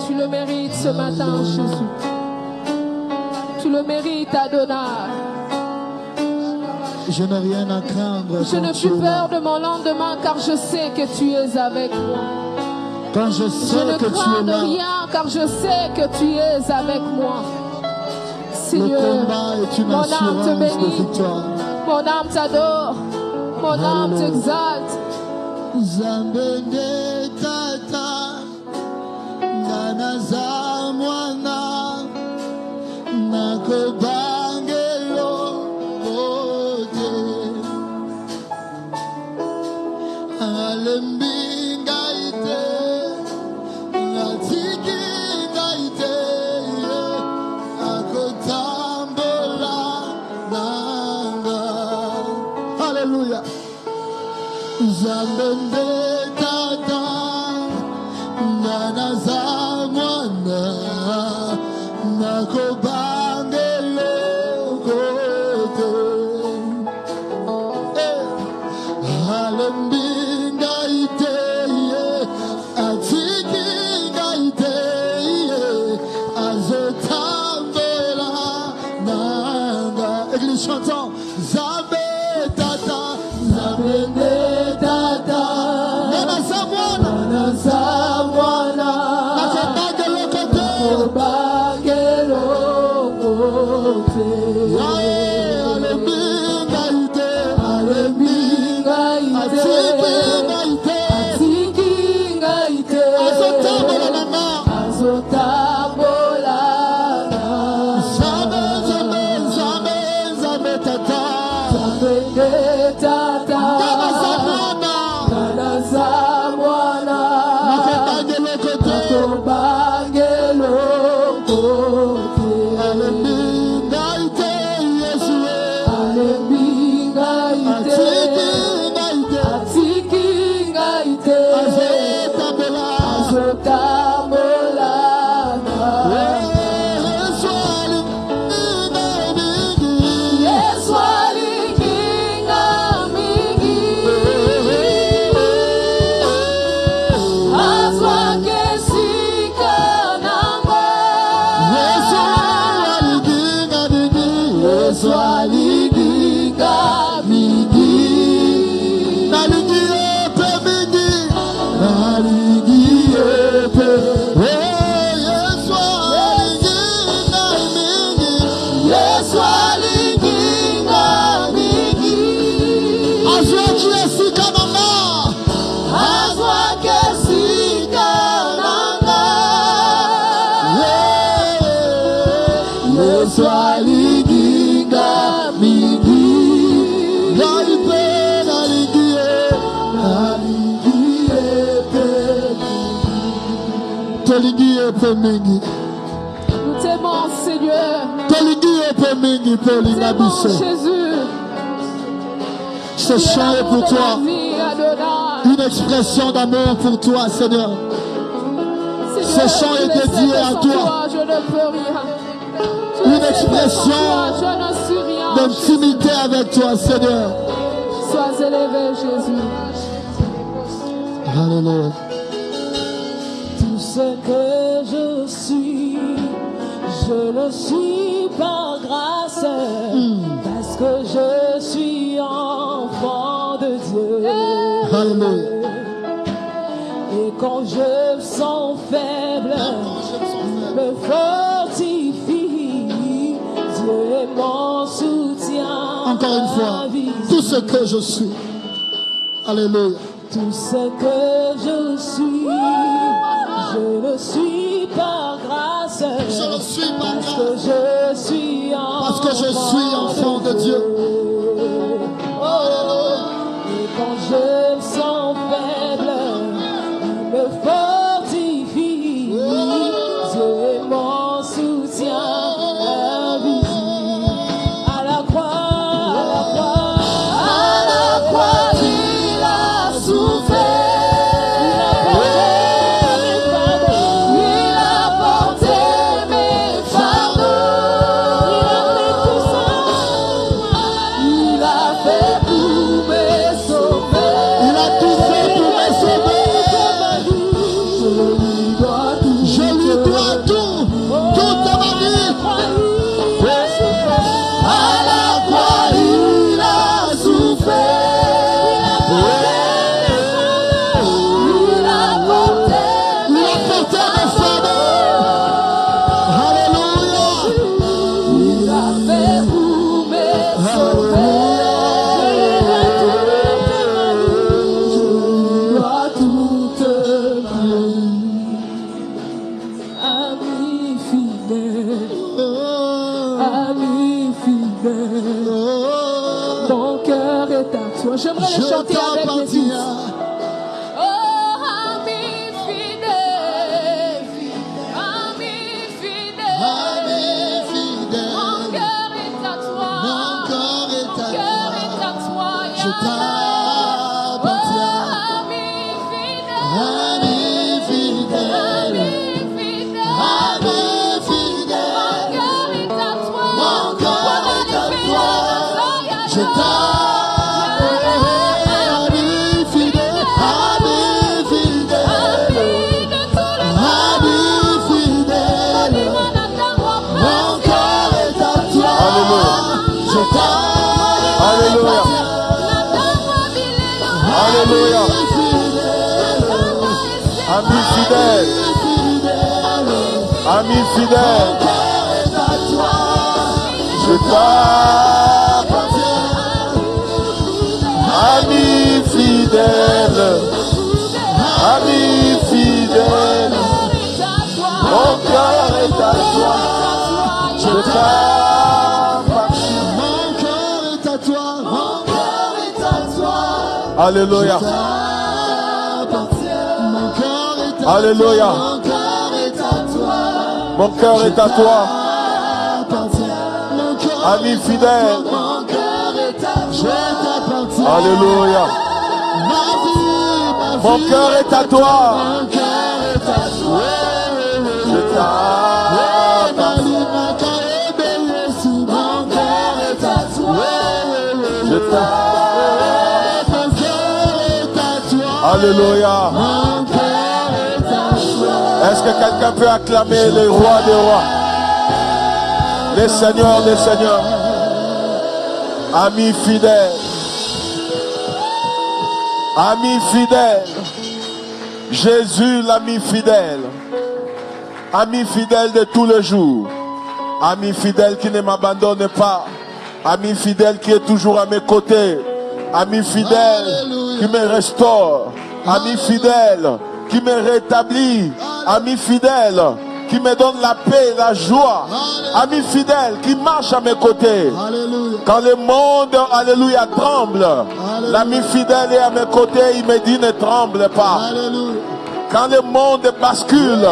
Tu le mérites ce matin, Jésus. Tu le le mérites, Adonai. Je n'ai rien à craindre. Je ne suis peur de mon lendemain car je sais que tu es avec moi. Quand je Je sais ne que tu crains es de là, rien car je sais que tu es avec moi. le Seigneur, combat est une mon âme te assurance de bénit, victoire. mon âme t'adore, mon âme Alléluia. t'exalte. Zambende tata ngana za mwana nakobangelo ote alembi ngaite ngatiki ngaite akotambola nanga. Hallelujah. Zambende tata ngana za mwana nakobangelo kote alembi ngaite atiki ngaite azotambola nanga. Église chantant Zambe tata Zambende tata ngana za mwana nakobangelo kote alembi ngaite atiki ngaite azotambola nanga. Zambe tata ngana za mwana nakobangelo kote alembi ngaite Yesu atiki ngaite azotambola. Yesu alikinga mingi, azwa kesika nango. Yesu alikinga mingi, nalingie pe mingi, nalingie pe. Yesu alikinga mingi, azwa kesika nanga. Yesu alikinga mingi, nalipe nalingie pe. Tolingie pe mingi, Nous t'aimons, Seigneur. tolingie pe mingi Nous polinga t'aimons, biso. Jésus. Ce Tu es chant est l'amour pour de toi, la vie, Adonai. une expression d'amour pour toi, Seigneur. Seigneur, Ce chant je est le sais dédié que à sans toi. Je ne peux rien. Une Je sais que expression sans toi, je ne suis rien. d'intimité avec toi, Seigneur. Sois élevé, Jésus. Alléluia. Tout ce que je suis, je le suis par grâce, parce que je suis enfant de Dieu. Alléluia. Et quand je me sens faible, me fortifie. Dieu est mon soutien. Encore une fois, invisible. tout ce que je suis. Alléluia. Tout ce que je suis, je le suis par grâce. Je le suis par Parce grâce. que je suis enfant de Dieu. Et quand je me sens faible, il me fortifie. Dieu est mon soutien invisible. À la croix, Il a souffert. Il a porté mes fardeaux. Il a fait tout me sauver. Il a tout fait pour me sauver. Je lui dois tout. Toute ma vie. cœur est à toi. J'aimerais le chanter avec mes yeux. Oh, ami fidèle, ami fidèle, mon cœur est à toi, mon cœur est à toi, Je t'appartiens. ami fidèle, Ami fidèle, ami fidèle, mon cœur est à toi, mon cœur est à toi. Je t'appartiens. Ami fidèle, ami fidèle, ami fidèle, mon cœur est à toi. Je Alléluia. Alléluia. Ami fidèle. Ami fidèle. Je t'appartiens. Ami fidèle. Ami fidèle. Mon cœur est à toi. Je t'appartiens. Mon cœur est à toi, mon cœur est à toi. Alléluia. Mon cœur est à Alléluia. mon cœur est à toi. Mon cœur est à toi. Mon cœur Ami fidèle. mon cœur est à toi. Je t'appartiens. Alléluia. Ma vie, Mon cœur est à toi. mon cœur est à toi. Je t'appartiens. Mon cœur est à toi. Je t'appartiens. Mon cœur est à toi. Alléluia. Mon cœur est à toi. Est-ce que quelqu'un peut acclamer le roi des rois, les seigneurs des seigneurs, ami fidèle, ami fidèle, Jésus l'ami fidèle, ami fidèle de tous les jours, ami fidèle qui ne m'abandonne pas, ami fidèle qui est toujours à mes côtés, ami fidèle qui me restaure, ami fidèle qui me rétablit, ami fidèle qui me donne la paix et la joie, ami fidèle qui marche à mes côtés. Alléluia. Quand le monde, alléluia, tremble, l'ami fidèle est à mes côtés, il me dit ne tremble pas. Alléluia. Quand le monde bascule,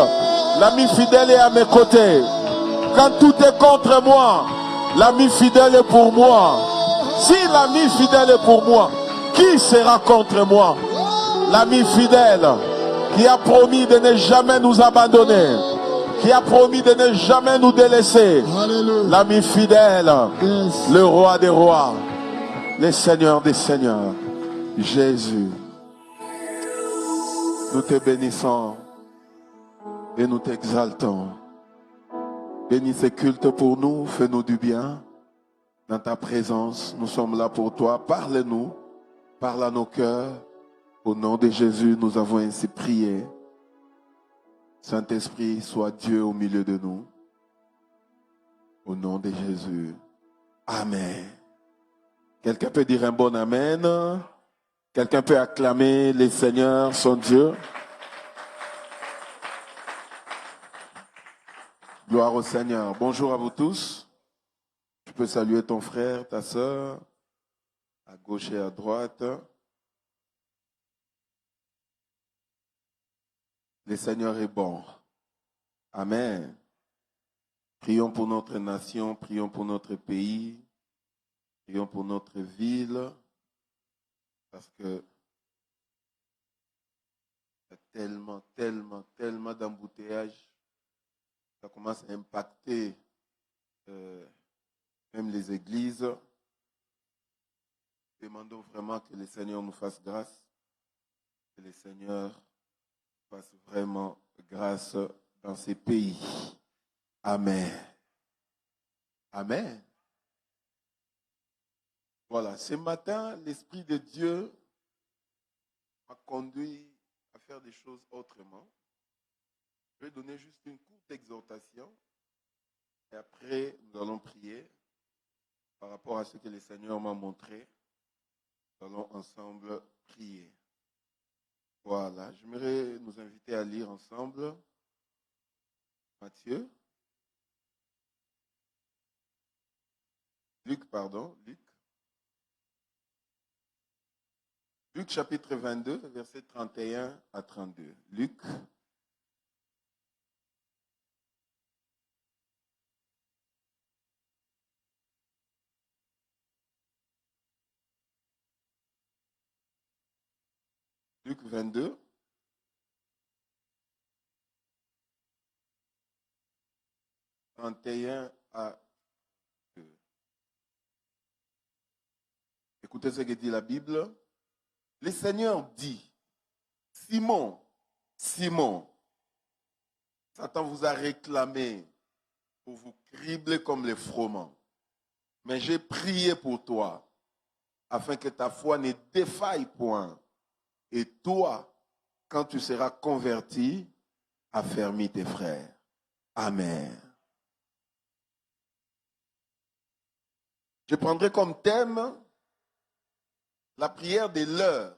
l'ami fidèle est à mes côtés. Quand tout est contre moi, l'ami fidèle est pour moi. Si l'ami fidèle est pour moi, qui sera contre moi? L'ami fidèle qui a promis de ne jamais nous abandonner, qui a promis de ne jamais nous délaisser. Alléluia. L'ami fidèle, Yes. le roi des rois, le Seigneur des seigneurs, Jésus. Nous te bénissons et nous t'exaltons. Bénis ce culte pour nous, fais-nous du bien. Dans ta présence, nous sommes là pour toi. Parle-nous, parle à nos cœurs. Au nom de Jésus, nous avons ainsi prié. Saint-Esprit, sois Dieu au milieu de nous. Au nom de Jésus. Amen. Quelqu'un peut dire un bon Amen? Quelqu'un peut acclamer le Seigneur, son Dieu? Gloire au Seigneur. Bonjour à vous tous. Tu peux saluer ton frère, ta sœur, à gauche et à droite. Le Seigneur est bon. Amen. Prions pour notre nation, prions pour notre pays, prions pour notre ville, parce que il y a tellement d'embouteillages, ça commence à impacter même les églises. Demandons vraiment que le Seigneur nous fasse grâce, que le Seigneur fasse vraiment grâce dans ces pays. Amen. Amen. Voilà, ce matin, l'Esprit de Dieu m'a conduit à faire des choses autrement. Je vais donner juste une courte exhortation et après, nous allons prier par rapport à ce que le Seigneur m'a montré. Nous allons ensemble prier. Voilà, j'aimerais nous inviter à lire ensemble Luc. Luc chapitre 22, versets 31 à 32. Luc. Luc 22. « 31 à 2. Écoutez ce que dit la Bible. Le Seigneur dit, Simon, Simon, Satan vous a réclamé pour vous cribler comme les froment. Mais j'ai prié pour toi, afin que ta foi ne défaille point. Et toi, quand tu seras converti, affermis tes frères. Amen. Je prendrai comme thème la prière de l'heure,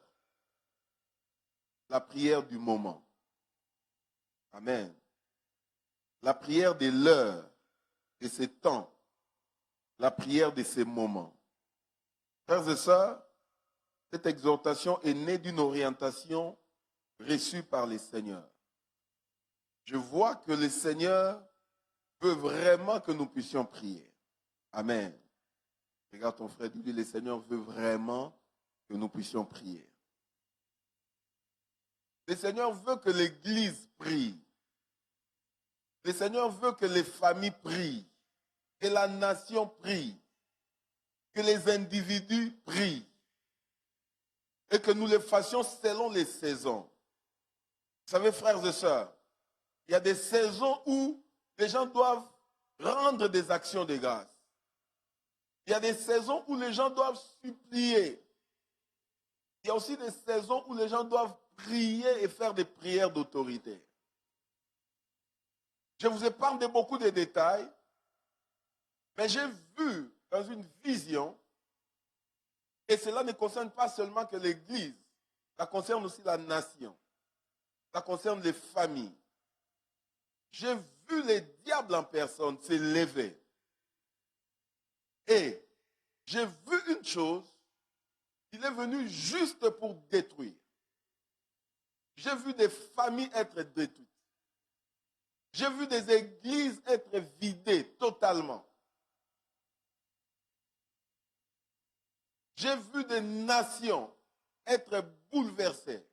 la prière du moment. Amen. La prière de l'heure, de ces temps, la prière de ces moments. Frères et sœurs, cette exhortation est née d'une orientation reçue par le Seigneur. Je vois que le Seigneur veut vraiment que nous puissions prier. Amen. Regarde ton frère, dis-lui, le Seigneur veut vraiment que nous puissions prier. Le Seigneur veut que l'Église prie. Le Seigneur veut que les familles prient, que la nation prie, que les individus prient et que nous le fassions selon les saisons. Vous savez, frères et sœurs, il y a des saisons où les gens doivent rendre des actions de grâce. Il y a des saisons où les gens doivent supplier. Il y a aussi des saisons où les gens doivent prier et faire des prières d'autorité. Je vous épargne de beaucoup de détails, mais j'ai vu dans une vision, et cela ne concerne pas seulement que l'Église, ça concerne aussi la nation, ça concerne les familles. J'ai vu les diables en personne se lever. Et j'ai vu une chose, il est venu juste pour détruire. J'ai vu des familles être détruites. J'ai vu des églises être vidées totalement. J'ai vu des nations être bouleversées.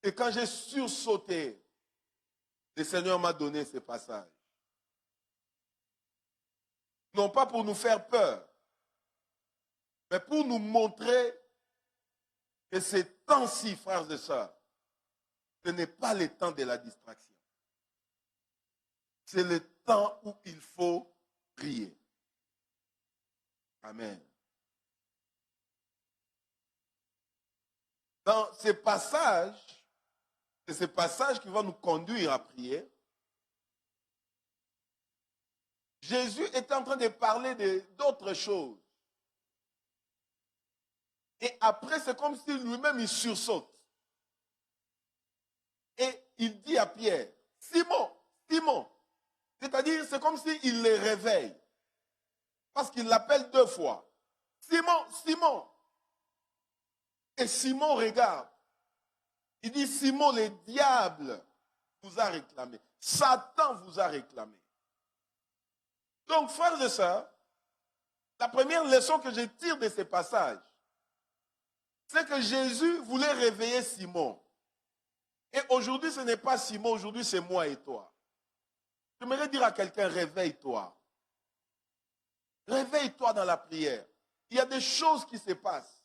Et quand j'ai sursauté, le Seigneur m'a donné ces passages. Non pas pour nous faire peur, mais pour nous montrer que ces temps-ci, frères et sœurs, ce n'est pas le temps de la distraction. C'est le temps où il faut prier. Amen. Dans ces passages, c'est ces passages qui vont nous conduire à prier. Jésus est en train de parler d'autres choses. Et après, c'est comme si lui-même, il sursaute. Et il dit à Pierre, Simon, Simon. C'est-à-dire, c'est comme s'il les réveille. Parce qu'il l'appelle 2 fois. Simon, Simon. Et Simon regarde. Il dit, Simon, le diable vous a réclamé. Satan vous a réclamé. Donc, frères et sœurs, la première leçon que je tire de ces passages, c'est que Jésus voulait réveiller Simon. Et aujourd'hui, ce n'est pas Simon, aujourd'hui, c'est moi et toi. J'aimerais dire à quelqu'un, réveille-toi. Réveille-toi dans la prière. Il y a des choses qui se passent.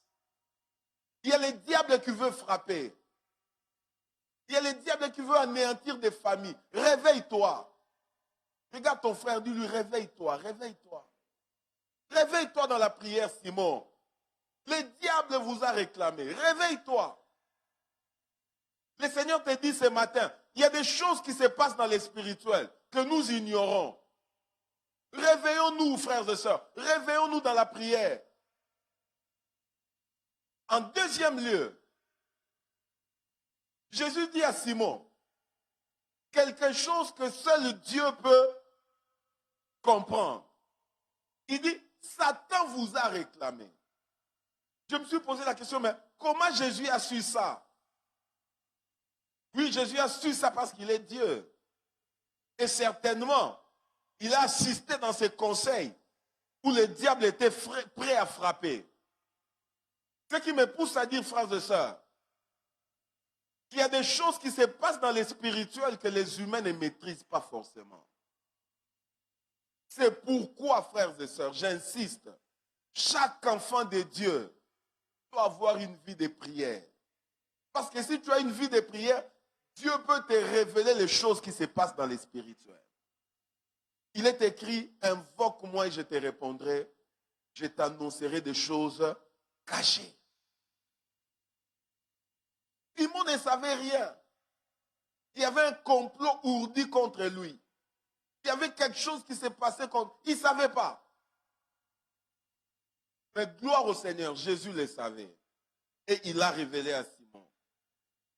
Il y a les diables qui veulent frapper. Il y a les diables qui veulent anéantir des familles. Réveille-toi. Regarde ton frère, dis-lui, réveille-toi, réveille-toi. Réveille-toi dans la prière, Simon. Le diable vous a réclamé. Réveille-toi. Le Seigneur te dit ce matin, il y a des choses qui se passent dans les spirituels que nous ignorons. Réveillons-nous, frères et sœurs. Réveillons-nous dans la prière. En deuxième lieu, Jésus dit à Simon, quelque chose que seul Dieu peut comprendre. Il dit, Satan vous a réclamé. je me suis posé la question, mais comment Jésus a su ça? Oui, Jésus a su ça parce qu'il est Dieu. Et certainement, il a assisté dans ses conseils où le diable était prêt à frapper. Ce qui me pousse à dire, frères et sœurs, qu'il y a des choses qui se passent dans les spirituels que les humains ne maîtrisent pas forcément. C'est pourquoi, frères et sœurs, j'insiste, chaque enfant de Dieu doit avoir une vie de prière. Parce que si tu as une vie de prière, Dieu peut te révéler les choses qui se passent dans les spirituels. Il est écrit, invoque-moi et je te répondrai, je t'annoncerai des choses cachées. Simon ne savait rien. Il y avait un complot ourdi contre lui. Il y avait quelque chose qui s'est passé contre lui. Il ne savait pas. Mais gloire au Seigneur, Jésus le savait. Et il l'a révélé à Simon.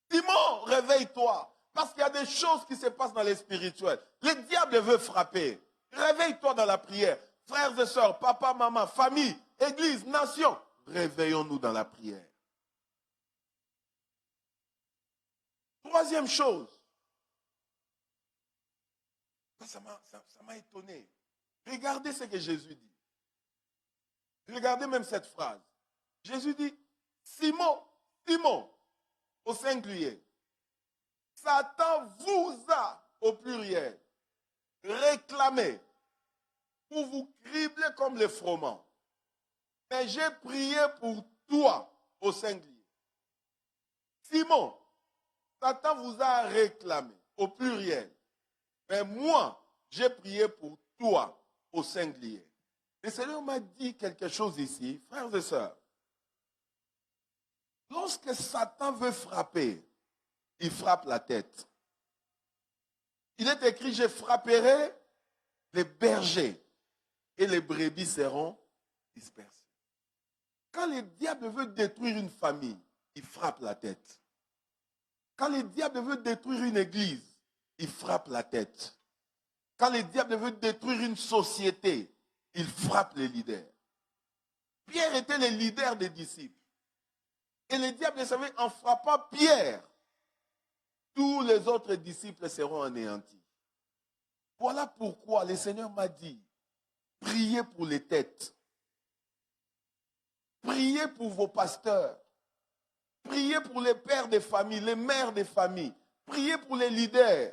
Simon, réveille-toi. Parce qu'il y a des choses qui se passent dans les spirituels. Le diable veut frapper. Réveille-toi dans la prière. Frères et sœurs, papa, maman, famille, église, nation, réveillons-nous dans la prière. Troisième chose. Ça m'a étonné. Regardez ce que Jésus dit. Regardez même cette phrase. Jésus dit, Simon, Simon, au singulier, Satan vous a, au pluriel, réclamé pour vous cribler comme les froment. Mais j'ai prié pour toi, au singulier. Simon, Satan vous a réclamé, au pluriel. Mais moi, j'ai prié pour toi, au singulier. Le Seigneur m'a dit quelque chose ici, frères et sœurs. Lorsque Satan veut frapper, il frappe la tête. Il est écrit, je frapperai les bergers et les brebis seront dispersées. Quand le diable veut détruire une famille, il frappe la tête. Quand le diable veut détruire une église, il frappe la tête. Quand le diable veut détruire une société, il frappe les leaders. Pierre était le leader des disciples. Et le diable savait, en frappant Pierre, tous les autres disciples seront anéantis. Voilà pourquoi le Seigneur m'a dit, priez pour les têtes. Priez pour vos pasteurs. Priez pour les pères des familles, les mères des familles. Priez pour les leaders.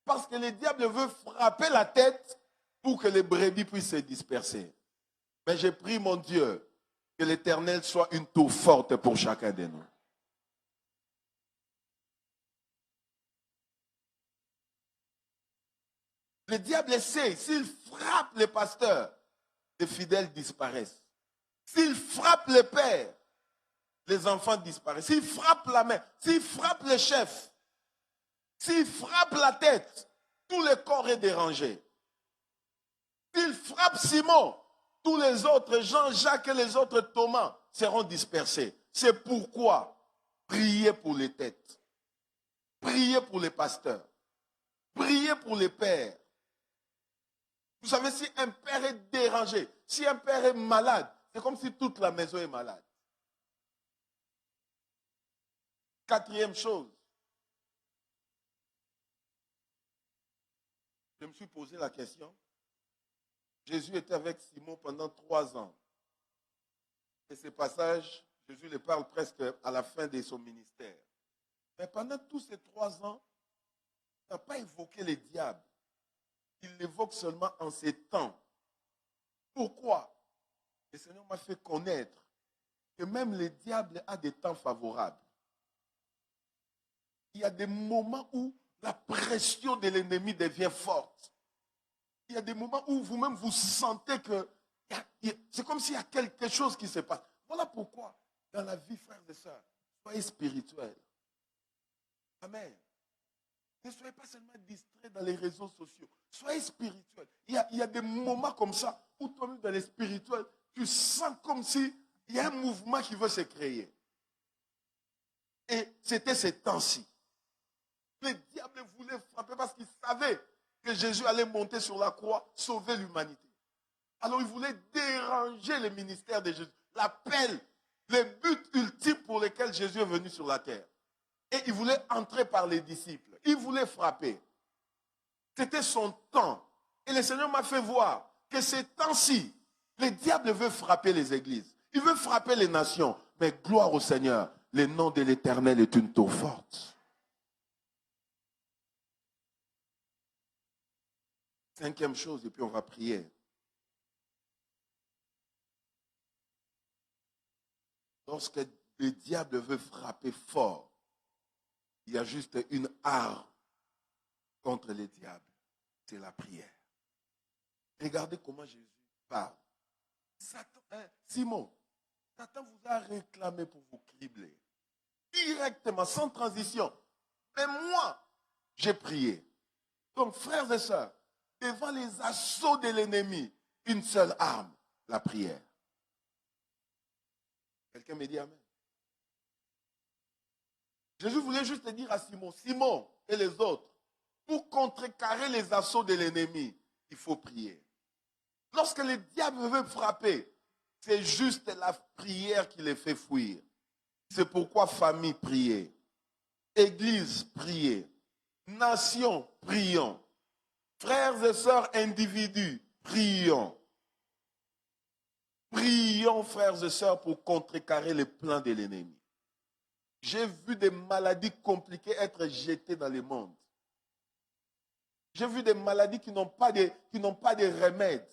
Parce que le diable veut frapper la tête pour que les brebis puissent se disperser. Mais je prie mon Dieu que l'Éternel soit une tour forte pour chacun de nous. Le diable sait, s'il frappe les pasteurs, les fidèles disparaissent. S'il frappe les pères, les enfants disparaissent. S'il frappe la main, s'il frappe les chefs, s'il frappe la tête, tout le corps est dérangé. S'il frappe Simon, tous les autres, Jean-Jacques et les autres Thomas, seront dispersés. C'est pourquoi priez pour les têtes. Priez pour les pasteurs. Priez pour les pères. Vous savez, si un père est dérangé, si un père est malade, c'est comme si toute la maison est malade. Quatrième chose. Je me suis posé la question. Jésus était avec Simon pendant 3 ans. Et ce passage, Jésus le parle presque à la fin de son ministère. Mais pendant tous ces 3 ans, il n'a pas évoqué les diables. Il l'évoque seulement en ces temps. Pourquoi? Le Seigneur m'a fait connaître que même le diable a des temps favorables. Il y a des moments où la pression de l'ennemi devient forte. Il y a des moments où vous-même vous sentez que c'est comme s'il y a quelque chose qui se passe. Voilà pourquoi, dans la vie, frères et sœurs, soyez spirituels. Amen. Ne soyez pas seulement distraits dans les réseaux sociaux. Soyez spirituels. Il y a des moments comme ça où toi-même, dans les spirituels, tu sens comme si il y a un mouvement qui veut se créer. Et c'était ces temps-ci. Le diable voulait frapper parce qu'il savait que Jésus allait monter sur la croix, sauver l'humanité. Alors il voulait déranger le ministère de Jésus. L'appel les buts ultimes pour lesquels Jésus est venu sur la terre. Et il voulait entrer par les disciples. Il voulait frapper. C'était son temps. Et le Seigneur m'a fait voir que ces temps-ci, le diable veut frapper les églises. Il veut frapper les nations. Mais gloire au Seigneur, le nom de l'Éternel est une tour forte. Cinquième chose, et puis on va prier. Lorsque le diable veut frapper fort, il y a juste une arme contre le diable. C'est la prière. Regardez comment Jésus parle. Simon, Satan vous a réclamé pour vous cribler. Directement, sans transition. Mais moi, j'ai prié. Donc, frères et sœurs, devant les assauts de l'ennemi, une seule arme, la prière. Quelqu'un me dit amen. Jésus voulait juste dire à Simon, Simon et les autres, pour contrecarrer les assauts de l'ennemi, il faut prier. Lorsque le diable veut frapper, c'est juste la prière qui les fait fuir. C'est pourquoi famille, priez. Église, priez. Nation, prions. Frères et sœurs, individus, prions. Prions, frères et sœurs, pour contrecarrer les plans de l'ennemi. J'ai vu des maladies compliquées être jetées dans le monde. J'ai vu des maladies qui n'ont pas de remède.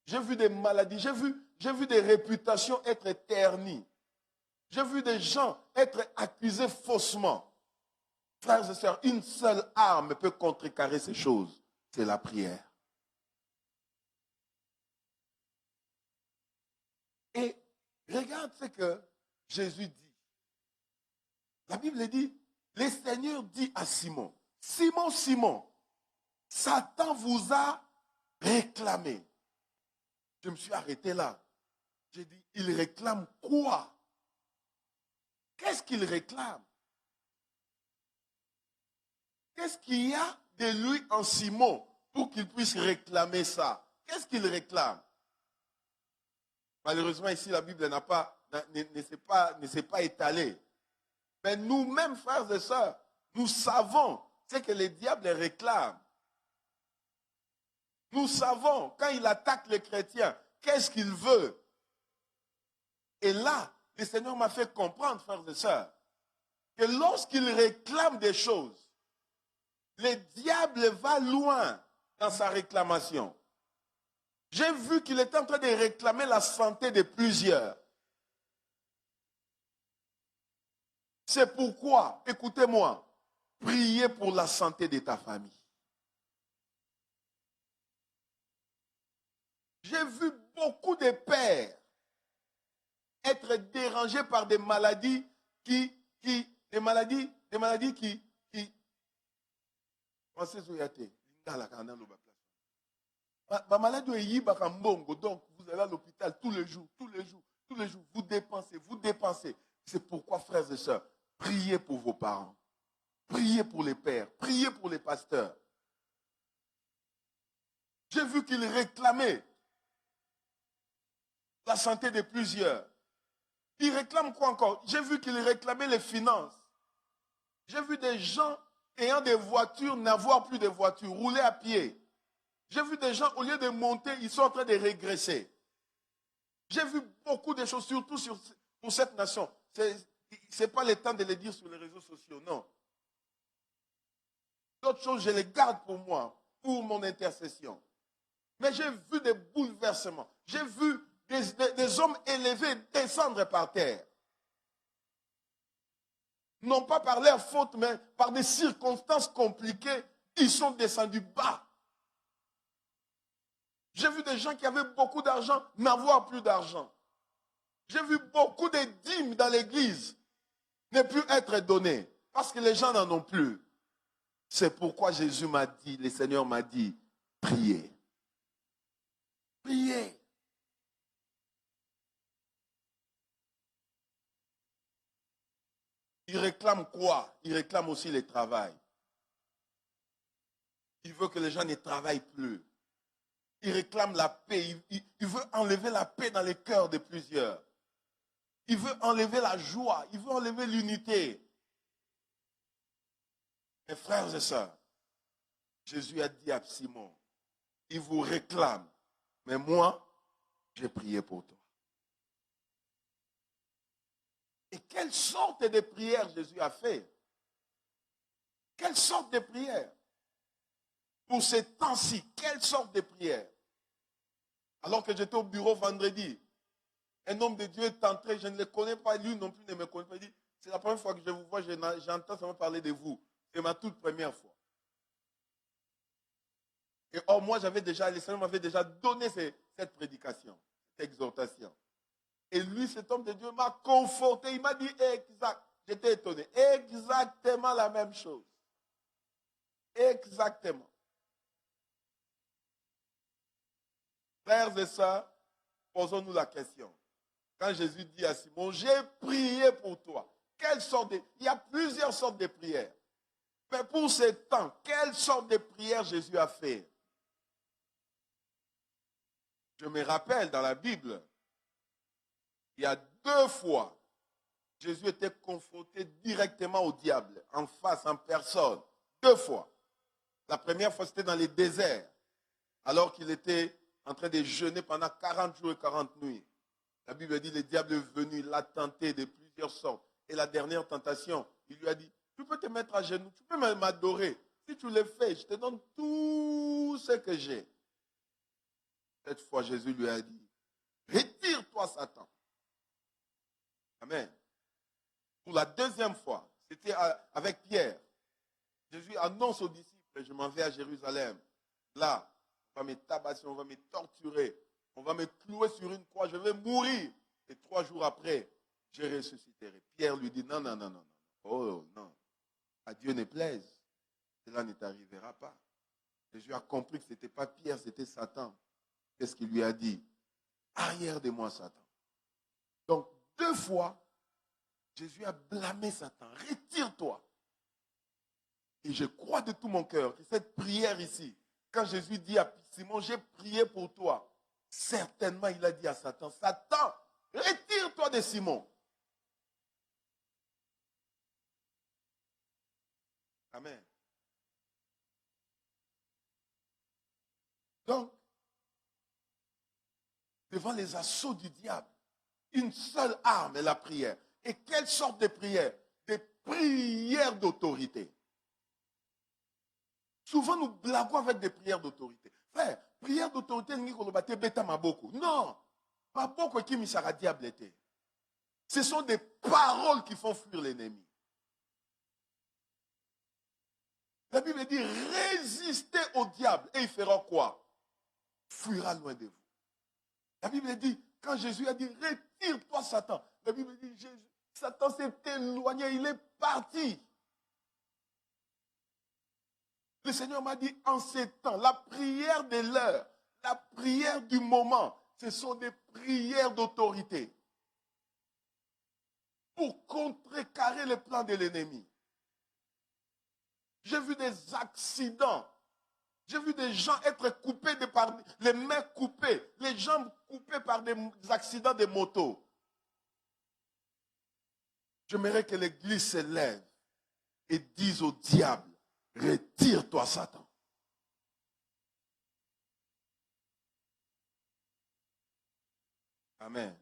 J'ai vu des maladies, j'ai vu des réputations être ternies. J'ai vu des gens être accusés faussement. Frères et sœurs, une seule arme peut contrecarrer ces choses. C'est la prière. Et regarde ce que Jésus dit. La Bible dit, le Seigneur dit à Simon, Simon, Simon, Satan vous a réclamé. Je me suis arrêté là. J'ai dit, il réclame quoi? Qu'est-ce qu'il réclame? Qu'est-ce qu'il y a de lui en Simon pour qu'il puisse réclamer ça? Qu'est-ce qu'il réclame? Malheureusement, ici, la Bible ne s'est pas étalée. Mais nous-mêmes, frères et sœurs, nous savons ce que le diable réclame. Nous savons, quand il attaque les chrétiens, qu'est-ce qu'il veut? Et là, le Seigneur m'a fait comprendre, frères et sœurs, que lorsqu'il réclame des choses, le diable va loin dans sa réclamation. J'ai vu qu'il était en train de réclamer la santé de plusieurs. C'est pourquoi, écoutez-moi, priez pour la santé de ta famille. J'ai vu beaucoup de pères être dérangés par des maladies qui pensez Zoyate, ma maladie est Yibakambongo, donc vous allez à l'hôpital tous les jours, vous dépensez. C'est pourquoi, frères et sœurs, priez pour vos parents, priez pour les pères, priez pour les pasteurs. J'ai vu qu'ils réclamaient la santé de plusieurs. Ils réclament quoi encore? J'ai vu qu'ils réclamaient les finances. J'ai vu des gens ayant des voitures, n'avoir plus de voitures, rouler à pied. J'ai vu des gens, au lieu de monter, ils sont en train de régresser. J'ai vu beaucoup de choses, surtout pour cette nation. Ce n'est pas le temps de les dire sur les réseaux sociaux, non. D'autres choses, je les garde pour moi, pour mon intercession. Mais j'ai vu des bouleversements. J'ai vu des hommes élevés descendre par terre. Non pas par leur faute, mais par des circonstances compliquées, ils sont descendus bas. J'ai vu des gens qui avaient beaucoup d'argent n'avoir plus d'argent. J'ai vu beaucoup de dîmes dans l'église ne plus être données parce que les gens n'en ont plus. C'est pourquoi Jésus m'a dit, le Seigneur m'a dit, priez. Priez. Il réclame quoi? Il réclame aussi le travail. Il veut que les gens ne travaillent plus. Il réclame la paix. Il veut enlever la paix dans les cœurs de plusieurs. Il veut enlever la joie. Il veut enlever l'unité. Mes frères et sœurs, Jésus a dit à Simon, il vous réclame, mais moi, j'ai prié pour toi. Et quelle sorte de prière Jésus a fait? Quelle sorte de prière? Pour ces temps-ci, quelle sorte de prière? Alors que j'étais au bureau vendredi, un homme de Dieu est entré, je ne le connais pas, lui non plus ne me connaît pas. Il dit, c'est la première fois que je vous vois, j'entends seulement parler de vous. C'est ma toute première fois. Et or, moi, le Seigneur m'avait déjà donné cette prédication, cette exhortation. Et lui, cet homme de Dieu m'a conforté. Il m'a dit exact. J'étais étonné. Exactement la même chose. Exactement. Frères et sœurs, posons-nous la question. Quand Jésus dit à Simon, j'ai prié pour toi. Il y a plusieurs sortes de prières. Mais pour ce temps, quelle sorte de prière Jésus a fait? Je me rappelle dans la Bible, il y a 2 fois, Jésus était confronté directement au diable, en face, en personne. 2 fois. La première fois, c'était dans les déserts, alors qu'il était en train de jeûner pendant 40 jours et 40 nuits. La Bible dit, le diable est venu, il l'a tenté de plusieurs sortes. Et la dernière tentation, il lui a dit, tu peux te mettre à genoux, tu peux m'adorer. Si tu le fais, je te donne tout ce que j'ai. Cette fois, Jésus lui a dit, retire-toi, Satan. Amen. Pour la 2e fois, c'était avec Pierre. Jésus annonce aux disciples, je m'en vais à Jérusalem. Là, on va me tabasser, on va me torturer, on va me clouer sur une croix, je vais mourir. Et 3 jours après, je ressusciterai. Pierre lui dit, non, non, non, non. Oh non, à Dieu ne plaise. Cela ne t'arrivera pas. Jésus a compris que ce n'était pas Pierre, c'était Satan. Qu'est-ce qu'il lui a dit? Arrière de moi, Satan. Donc, 2 fois, Jésus a blâmé Satan. Retire-toi. Et je crois de tout mon cœur que cette prière ici, quand Jésus dit à Simon, j'ai prié pour toi, certainement il a dit à Satan, Satan, retire-toi de Simon. Amen. Donc, devant les assauts du diable, une seule arme est la prière. Et quelle sorte de prière? Des prières d'autorité. Souvent, nous blaguons avec des prières d'autorité. Frère, prière d'autorité, non. Maboko qui misara diable était. Ce sont des paroles qui font fuir l'ennemi. La Bible dit, résistez au diable et il fera quoi? Fuira loin de vous. La Bible dit, quand Jésus a dit, retire-toi Satan, la Bible dit, Satan s'est éloigné, il est parti. Le Seigneur m'a dit, en ces temps, la prière de l'heure, la prière du moment, ce sont des prières d'autorité pour contrecarrer les plans de l'ennemi. J'ai vu des accidents. J'ai vu des gens être coupés par les mains coupées, les jambes coupées par des accidents de moto. J'aimerais que l'Église se lève et dise au diable, retire-toi Satan. Amen.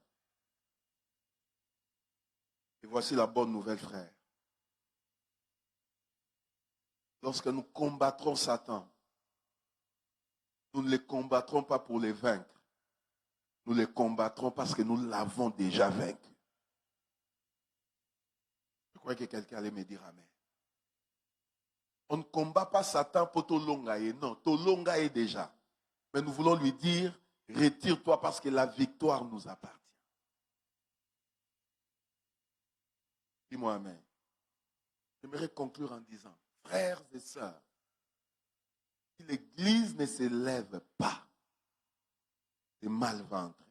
Et voici la bonne nouvelle, frère. Lorsque nous combattrons Satan, nous ne les combattrons pas pour les vaincre. Nous les combattrons parce que nous l'avons déjà vaincu. Je crois que quelqu'un allait me dire amen. On ne combat pas Satan pour Tolongaye. Non, Tolongaye déjà. Mais nous voulons lui dire, retire-toi parce que la victoire nous appartient. Dis-moi amen. J'aimerais conclure en disant, frères et sœurs, si l'Église ne se lève pas, le mal va entrer.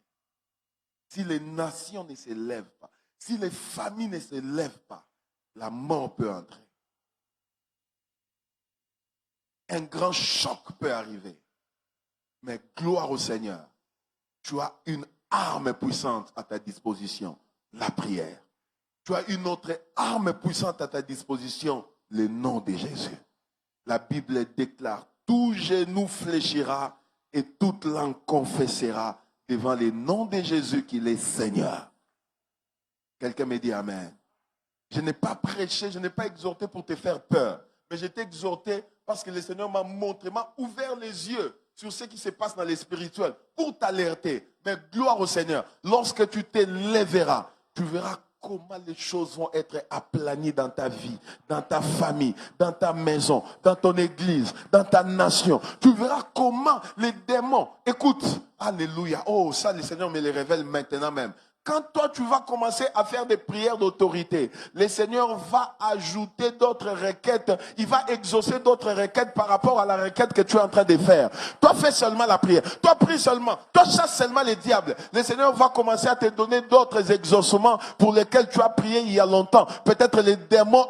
Si les nations ne se lèvent pas, si les familles ne se lèvent pas, la mort peut entrer. Un grand choc peut arriver. Mais gloire au Seigneur, tu as une arme puissante à ta disposition, la prière. Tu as une autre arme puissante à ta disposition, le nom de Jésus. La Bible déclare, tout genou fléchira et toute langue confessera devant le nom de Jésus qu'il est Seigneur. Quelqu'un me dit Amen. Je n'ai pas prêché, je n'ai pas exhorté pour te faire peur, mais je t'ai exhorté parce que le Seigneur m'a montré, m'a ouvert les yeux sur ce qui se passe dans les spirituels pour t'alerter. Mais gloire au Seigneur, lorsque tu te lèveras, tu verras comment les choses vont être aplanies dans ta vie, dans ta famille, dans ta maison, dans ton église, dans ta nation. Tu verras comment les démons, écoute, alléluia, oh ça le Seigneur me les révèle maintenant même. Quand toi, tu vas commencer à faire des prières d'autorité, le Seigneur va ajouter d'autres requêtes. Il va exaucer d'autres requêtes par rapport à la requête que tu es en train de faire. Toi, fais seulement la prière. Toi, prie seulement. Toi, chasse seulement les diables. Le Seigneur va commencer à te donner d'autres exaucements pour lesquels tu as prié il y a longtemps. Peut-être les démons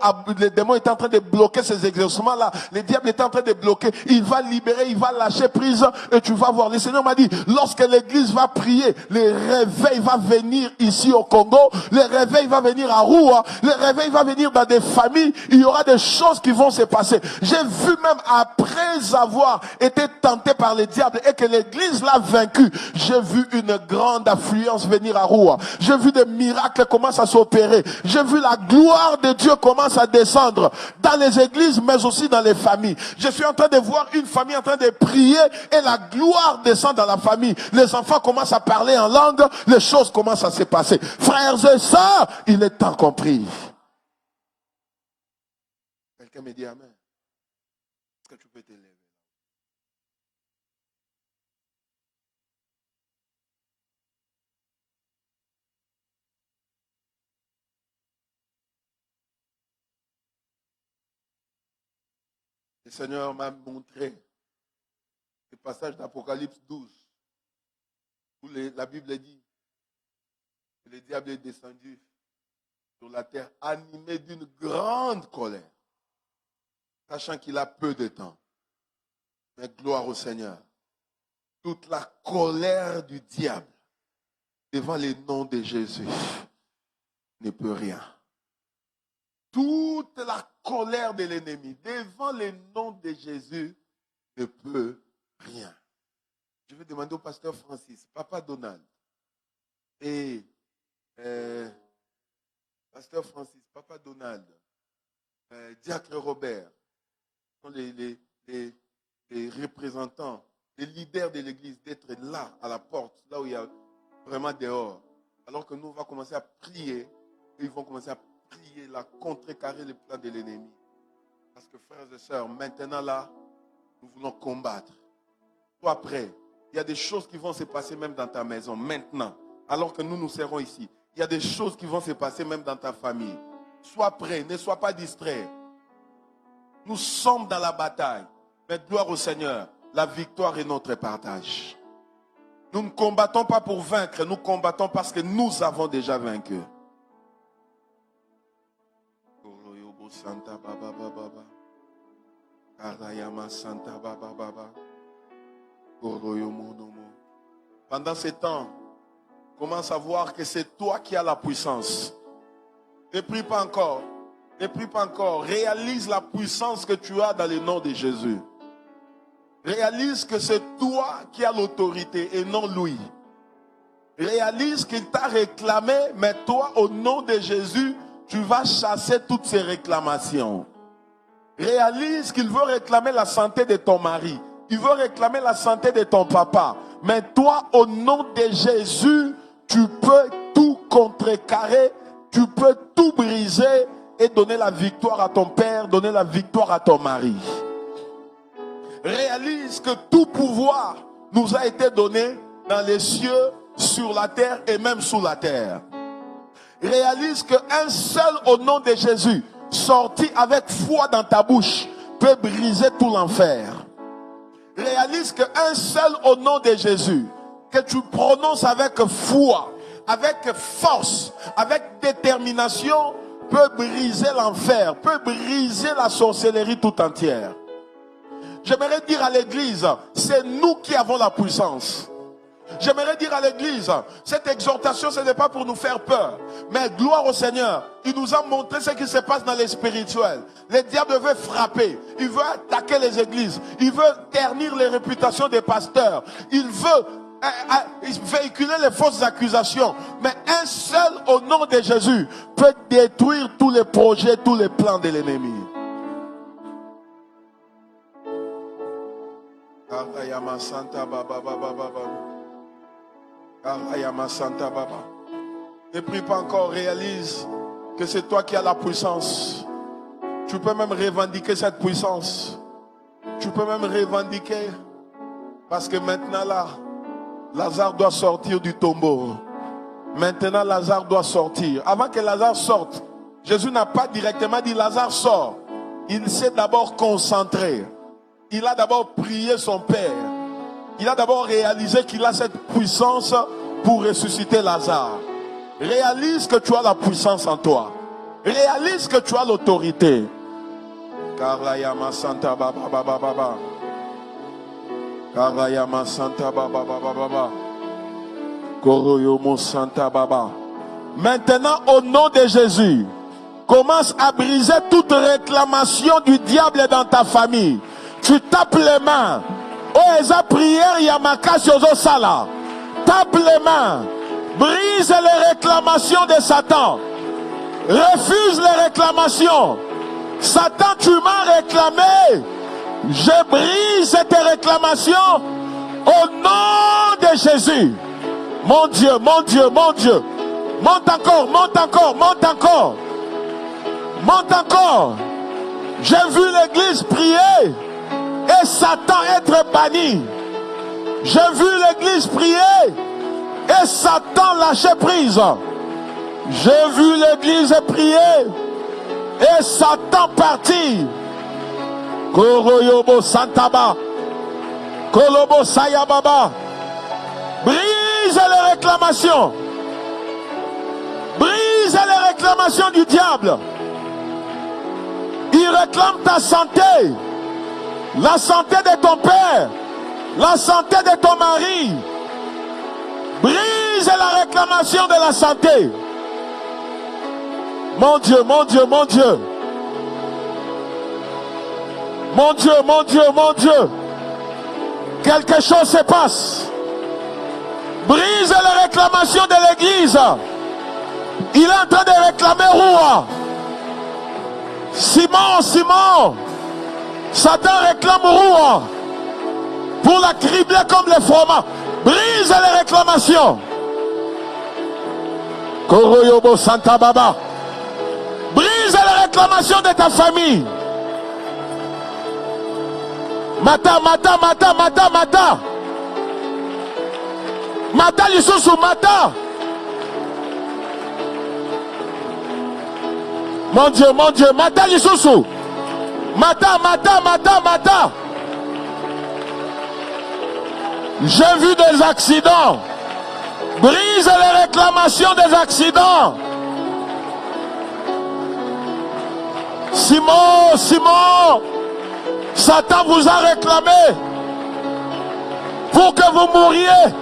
étaient en train de bloquer ces exaucements-là. Les diables étaient en train de bloquer. Il va libérer, il va lâcher prise et tu vas voir. Le Seigneur m'a dit, lorsque l'église va prier, le réveil va venir ici au Congo, le réveil va venir à Roua, le réveil va venir dans des familles, il y aura des choses qui vont se passer. J'ai vu même après avoir été tenté par les diables et que l'église l'a vaincu, j'ai vu une grande affluence venir à Roua. J'ai vu des miracles commencer à s'opérer. J'ai vu la gloire de Dieu commencer à descendre dans les églises mais aussi dans les familles. Je suis en train de voir une famille en train de prier et la gloire descend dans la famille. Les enfants commencent à parler en langue, les choses commencent à se passer. Frères et sœurs, il est temps qu'on prie. Quelqu'un me dit Amen. Est-ce que tu peux t'élever? Le Seigneur m'a montré le passage d'Apocalypse 12 où la Bible dit que le diable est descendu sur la terre animé d'une grande colère, sachant qu'il a peu de temps. Mais gloire au Seigneur. Toute la colère du diable devant le nom de Jésus ne peut rien. Toute la colère de l'ennemi devant le nom de Jésus ne peut rien. Je vais demander au pasteur Francis, Papa Donald et pasteur Francis, Papa Donald, Diacre Robert, sont les représentants, les leaders de l'église, d'être là à la porte, là où il y a vraiment dehors. Alors que nous, on va commencer à prier, et ils vont commencer à prier, là, contrecarrer le plan de l'ennemi. Parce que frères et sœurs, maintenant là, nous voulons combattre. Sois prêt. Il y a des choses qui vont se passer même dans ta maison, maintenant. Alors que nous serons ici. Il y a des choses qui vont se passer même dans ta famille. Sois prêt, ne sois pas distrait. Nous sommes dans la bataille. Mais gloire au Seigneur, la victoire est notre partage. Nous ne combattons pas pour vaincre, nous combattons parce que nous avons déjà vaincu. Pendant ce temps, commence à voir que c'est toi qui as la puissance. Ne prie pas encore. Ne prie pas encore. Réalise la puissance que tu as dans le nom de Jésus. Réalise que c'est toi qui as l'autorité et non lui. Réalise qu'il t'a réclamé, mais toi, au nom de Jésus, tu vas chasser toutes ces réclamations. Réalise qu'il veut réclamer la santé de ton mari. Il veut réclamer la santé de ton papa. Mais toi, au nom de Jésus, tu peux tout contrecarrer, tu peux tout briser et donner la victoire à ton père, donner la victoire à ton mari. Réalise que tout pouvoir nous a été donné dans les cieux, sur la terre et même sous la terre. Réalise qu'un seul au nom de Jésus, sorti avec foi dans ta bouche, peut briser tout l'enfer. Réalise qu'un seul au nom de Jésus, que tu prononces avec foi, avec force, avec détermination, peut briser l'enfer, peut briser la sorcellerie tout entière. J'aimerais dire à l'église, c'est nous qui avons la puissance. J'aimerais dire à l'église, cette exhortation, ce n'est pas pour nous faire peur. Mais gloire au Seigneur. Il nous a montré ce qui se passe dans les spirituels. Le diable veut frapper. Il veut attaquer les églises. Il veut ternir les réputations des pasteurs. Il veut véhiculer les fausses accusations. Mais un seul au nom de Jésus peut détruire tous les projets, tous les plans de l'ennemi. Ne prie pas encore, réalise que c'est toi qui as la puissance. Tu peux même revendiquer cette puissance. Tu peux même revendiquer, parce que maintenant là, Lazare doit sortir du tombeau. Maintenant Lazare doit sortir. Avant que Lazare sorte, Jésus n'a pas directement dit Lazare sort. Il s'est d'abord concentré. Il a d'abord prié son Père. Il a d'abord réalisé qu'il a cette puissance pour ressusciter Lazare. Réalise que tu as la puissance en toi. Réalise que tu as l'autorité. Karayama Santa Baba Baba Baba. Karayama Santa Baba Baba Baba. Koroyomo Santa Baba. Maintenant, au nom de Jésus, commence à briser toute réclamation du diable dans ta famille. Tu tapes les mains. Oh, eza prière Yamaka Siozo Sala. Tape les mains. Brise les réclamations de Satan. Refuse les réclamations. Satan, tu m'as réclamé. Je brise tes réclamations au nom de Jésus. Mon Dieu, mon Dieu, mon Dieu. Monte encore, monte encore, monte encore. Monte encore. J'ai vu l'église prier et Satan être banni. J'ai vu l'église prier et Satan lâcher prise. J'ai vu l'église prier et Satan partir. Koroyobo Santaba. Kolobo Sayababa. Brise les réclamations. Brise les réclamations du diable. Il réclame ta santé. La santé de ton père. La santé de ton mari. Brise la réclamation de la santé. Mon Dieu, mon Dieu, mon Dieu. Mon Dieu, mon Dieu, mon Dieu. Quelque chose se passe. Brise les réclamations de l'église. Il est en train de réclamer Roua. Simon, Simon. Satan réclame Roua pour la cribler comme les fromages. Brise les réclamations. Koroyobo Santa Baba. Brise les réclamations de ta famille. Mata, mata, mata, mata, mata. Mata lisusu, mata. Mon Dieu, mon Dieu, mata lisusu. Mata, mata, mata, mata. J'ai vu des accidents. Brise les réclamations des accidents. Simon, Simon. Satan vous a réclamé pour que vous mouriez.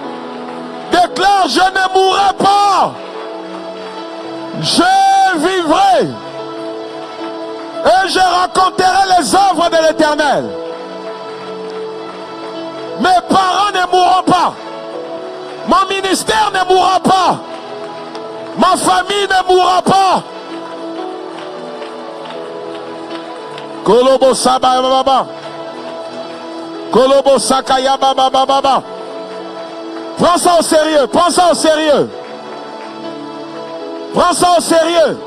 Déclare, je ne mourrai pas. Je vivrai. Et je raconterai les œuvres de l'Éternel. Mes parents ne mourront pas. Mon ministère ne mourra pas. Ma famille ne mourra pas. Kolobo Saba Baba. Kolobo Sakaya Baba Baba. Prends ça au sérieux. Prends ça au sérieux. Prends ça au sérieux.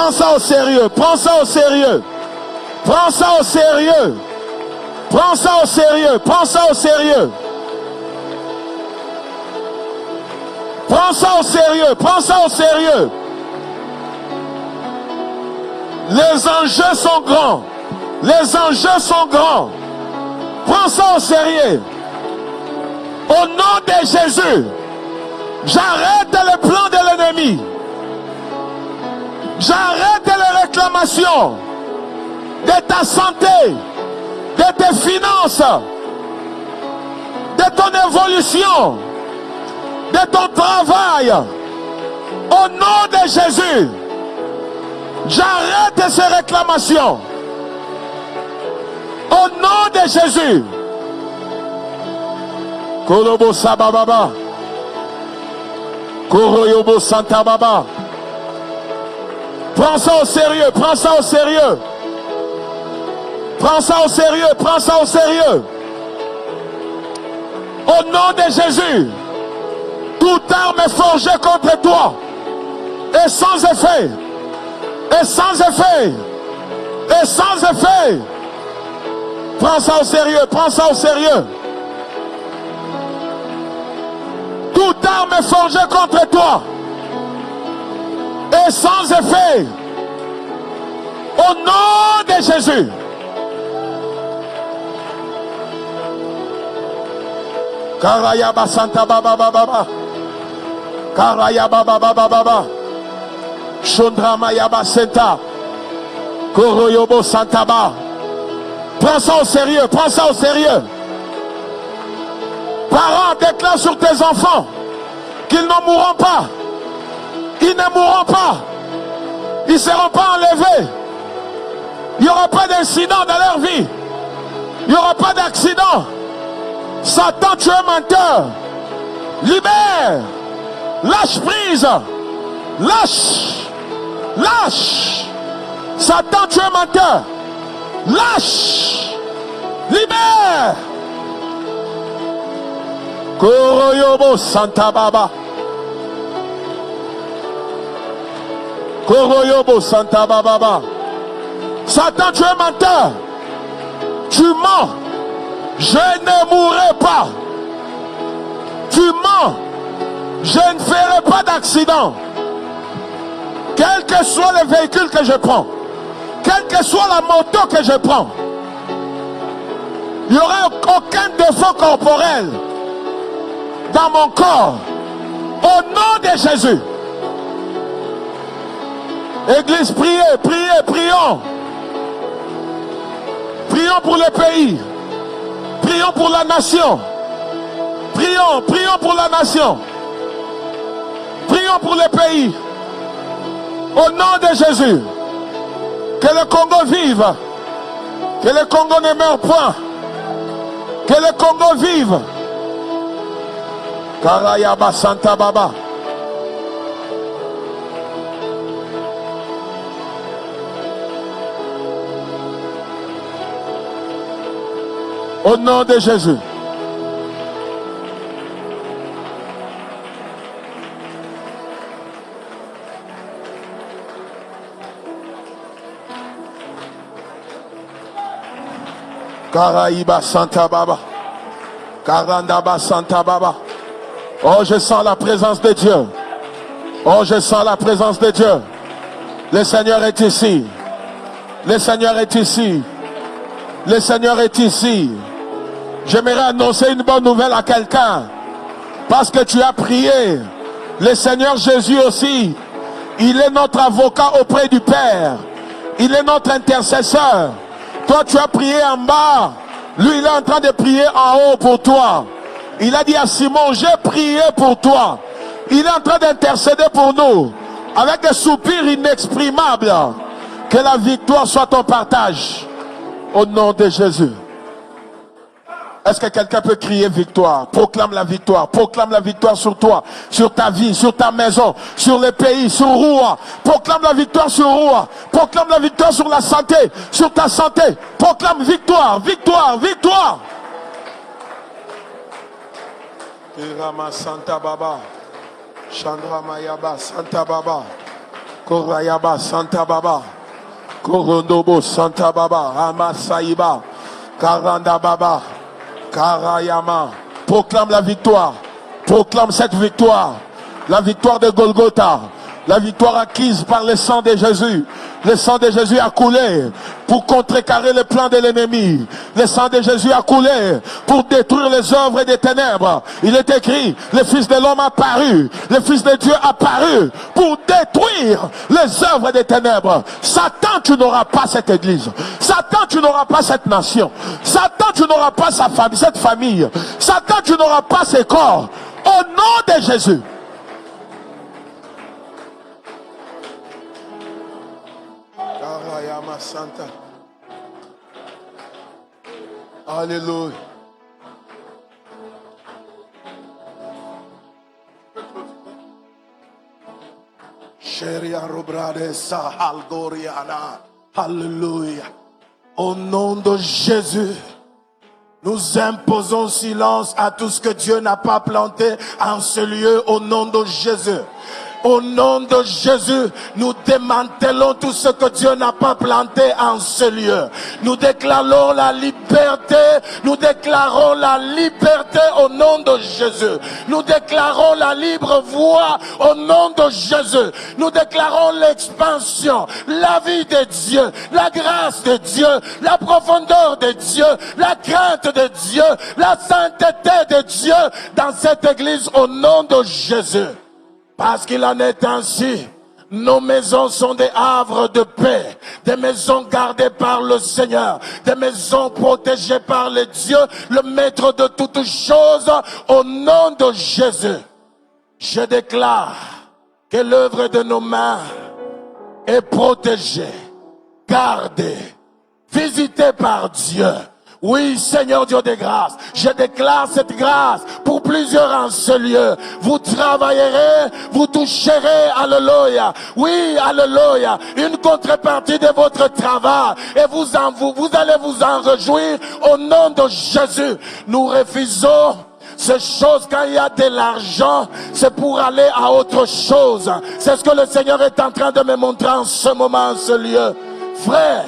Prends ça au sérieux, prends ça au sérieux. Prends ça au sérieux. Prends ça au sérieux, prends ça au sérieux. Prends ça au sérieux, prends ça au sérieux. Les enjeux sont grands. Les enjeux sont grands. Prends ça au sérieux. Au nom de Jésus, j'arrête les plans de l'ennemi. J'arrête les réclamations de ta santé, de tes finances, de ton évolution, de ton travail. Au nom de Jésus, j'arrête ces réclamations. Au nom de Jésus. Kolobo Sabababa. Koroyobo Santa Baba. Prends ça au sérieux, prends ça au sérieux. Prends ça au sérieux, prends ça au sérieux. Au nom de Jésus, toute arme est forgée contre toi. Et sans effet. Et sans effet. Et sans effet. Prends ça au sérieux, prends ça au sérieux. Toute arme est forgée contre toi. Et sans effet. Au nom de Jésus. Karayaba Santa Baba Baba. Karayaba Baba Baba. Shondrama Yaba Senta. Koroyobo Santa Ba. Prends ça au sérieux, prends ça au sérieux. Parents, déclare sur tes enfants qu'ils ne mourront pas. Ils ne mourront pas. Ils ne seront pas enlevés. Il n'y aura pas d'incident dans leur vie. Il n'y aura pas d'accident. Satan, tu es menteur. Libère. Lâche prise. Lâche. Lâche. Satan, tu es menteur. Lâche. Libère. Koroyobo Santa Baba. Koroyobo Santa Baba. Satan, tu es menteur. Tu mens. Je ne mourrai pas. Tu mens. Je ne ferai pas d'accident. Quel que soit le véhicule que je prends, quelle que soit la moto que je prends, il n'y aura aucun défaut corporel dans mon corps. Au nom de Jésus. Église, priez, priez, prions. Prions pour le pays. Prions pour la nation. Prions, prions pour la nation. Prions pour le pays. Au nom de Jésus. Que le Congo vive. Que le Congo ne meure point. Que le Congo vive. Karayaba Santa Baba. Au nom de Jésus. Karaïba Santa Baba. Karandaba Santa Baba. Oh, je sens la présence de Dieu. Oh, je sens la présence de Dieu. Le Seigneur est ici. Le Seigneur est ici. Le Seigneur est ici. J'aimerais annoncer une bonne nouvelle à quelqu'un. Parce que tu as prié. Le Seigneur Jésus aussi. Il est notre avocat auprès du Père. Il est notre intercesseur. Toi, tu as prié en bas. Lui, il est en train de prier en haut pour toi. Il a dit à Simon, j'ai prié pour toi. Il est en train d'intercéder pour nous. Avec des soupirs inexprimables. Que la victoire soit ton partage. Au nom de Jésus. Est-ce que quelqu'un peut crier victoire? Proclame la victoire. Proclame la victoire sur toi, sur ta vie, sur ta maison, sur le pays, sur Roua. Proclame la victoire sur Roua. Proclame la victoire sur la santé, sur ta santé. Proclame victoire, victoire, victoire. Irama Santa Baba. Chandra Mayaba Santa Baba. Korayaba Santa Baba. Korondobo Santa Baba. Amasaïba. Karanda Baba. Karayama. Proclame la victoire. Proclame cette victoire. La victoire de Golgotha. La victoire acquise par le sang de Jésus. Le sang de Jésus a coulé pour contrecarrer les plans de l'ennemi. Le sang de Jésus a coulé pour détruire les œuvres des ténèbres. Il est écrit, le Fils de l'homme a paru. Le Fils de Dieu a paru pour détruire les œuvres des ténèbres. Satan, tu n'auras pas cette église. Satan, tu n'auras pas cette nation. Satan, tu n'auras pas sa famille, cette famille. Satan, tu n'auras pas ses corps. Au nom de Jésus. Santa. Alléluia. Sheria Robrade Sahal Goriana. Alléluia. Au nom de Jésus, nous imposons silence à tout ce que Dieu n'a pas planté en ce lieu au nom de Jésus. Au nom de Jésus, nous démantelons tout ce que Dieu n'a pas planté en ce lieu. Nous déclarons la liberté. Nous déclarons la liberté au nom de Jésus. Nous déclarons la libre voie au nom de Jésus. Nous déclarons l'expansion, la vie de Dieu, la grâce de Dieu, la profondeur de Dieu, la crainte de Dieu, la sainteté de Dieu dans cette église au nom de Jésus. Parce qu'il en est ainsi, nos maisons sont des havres de paix, des maisons gardées par le Seigneur, des maisons protégées par le Dieu, le maître de toutes choses, au nom de Jésus. Je déclare que l'œuvre de nos mains est protégée, gardée, visitée par Dieu. Oui, Seigneur Dieu des grâces, je déclare cette grâce pour plusieurs en ce lieu. Vous travaillerez, vous toucherez, alléluia. Oui, alléluia. Une contrepartie de votre travail et vous allez vous en réjouir au nom de Jésus. Nous refusons ces choses quand il y a de l'argent, c'est pour aller à autre chose. C'est ce que le Seigneur est en train de me montrer en ce moment, en ce lieu. Frère,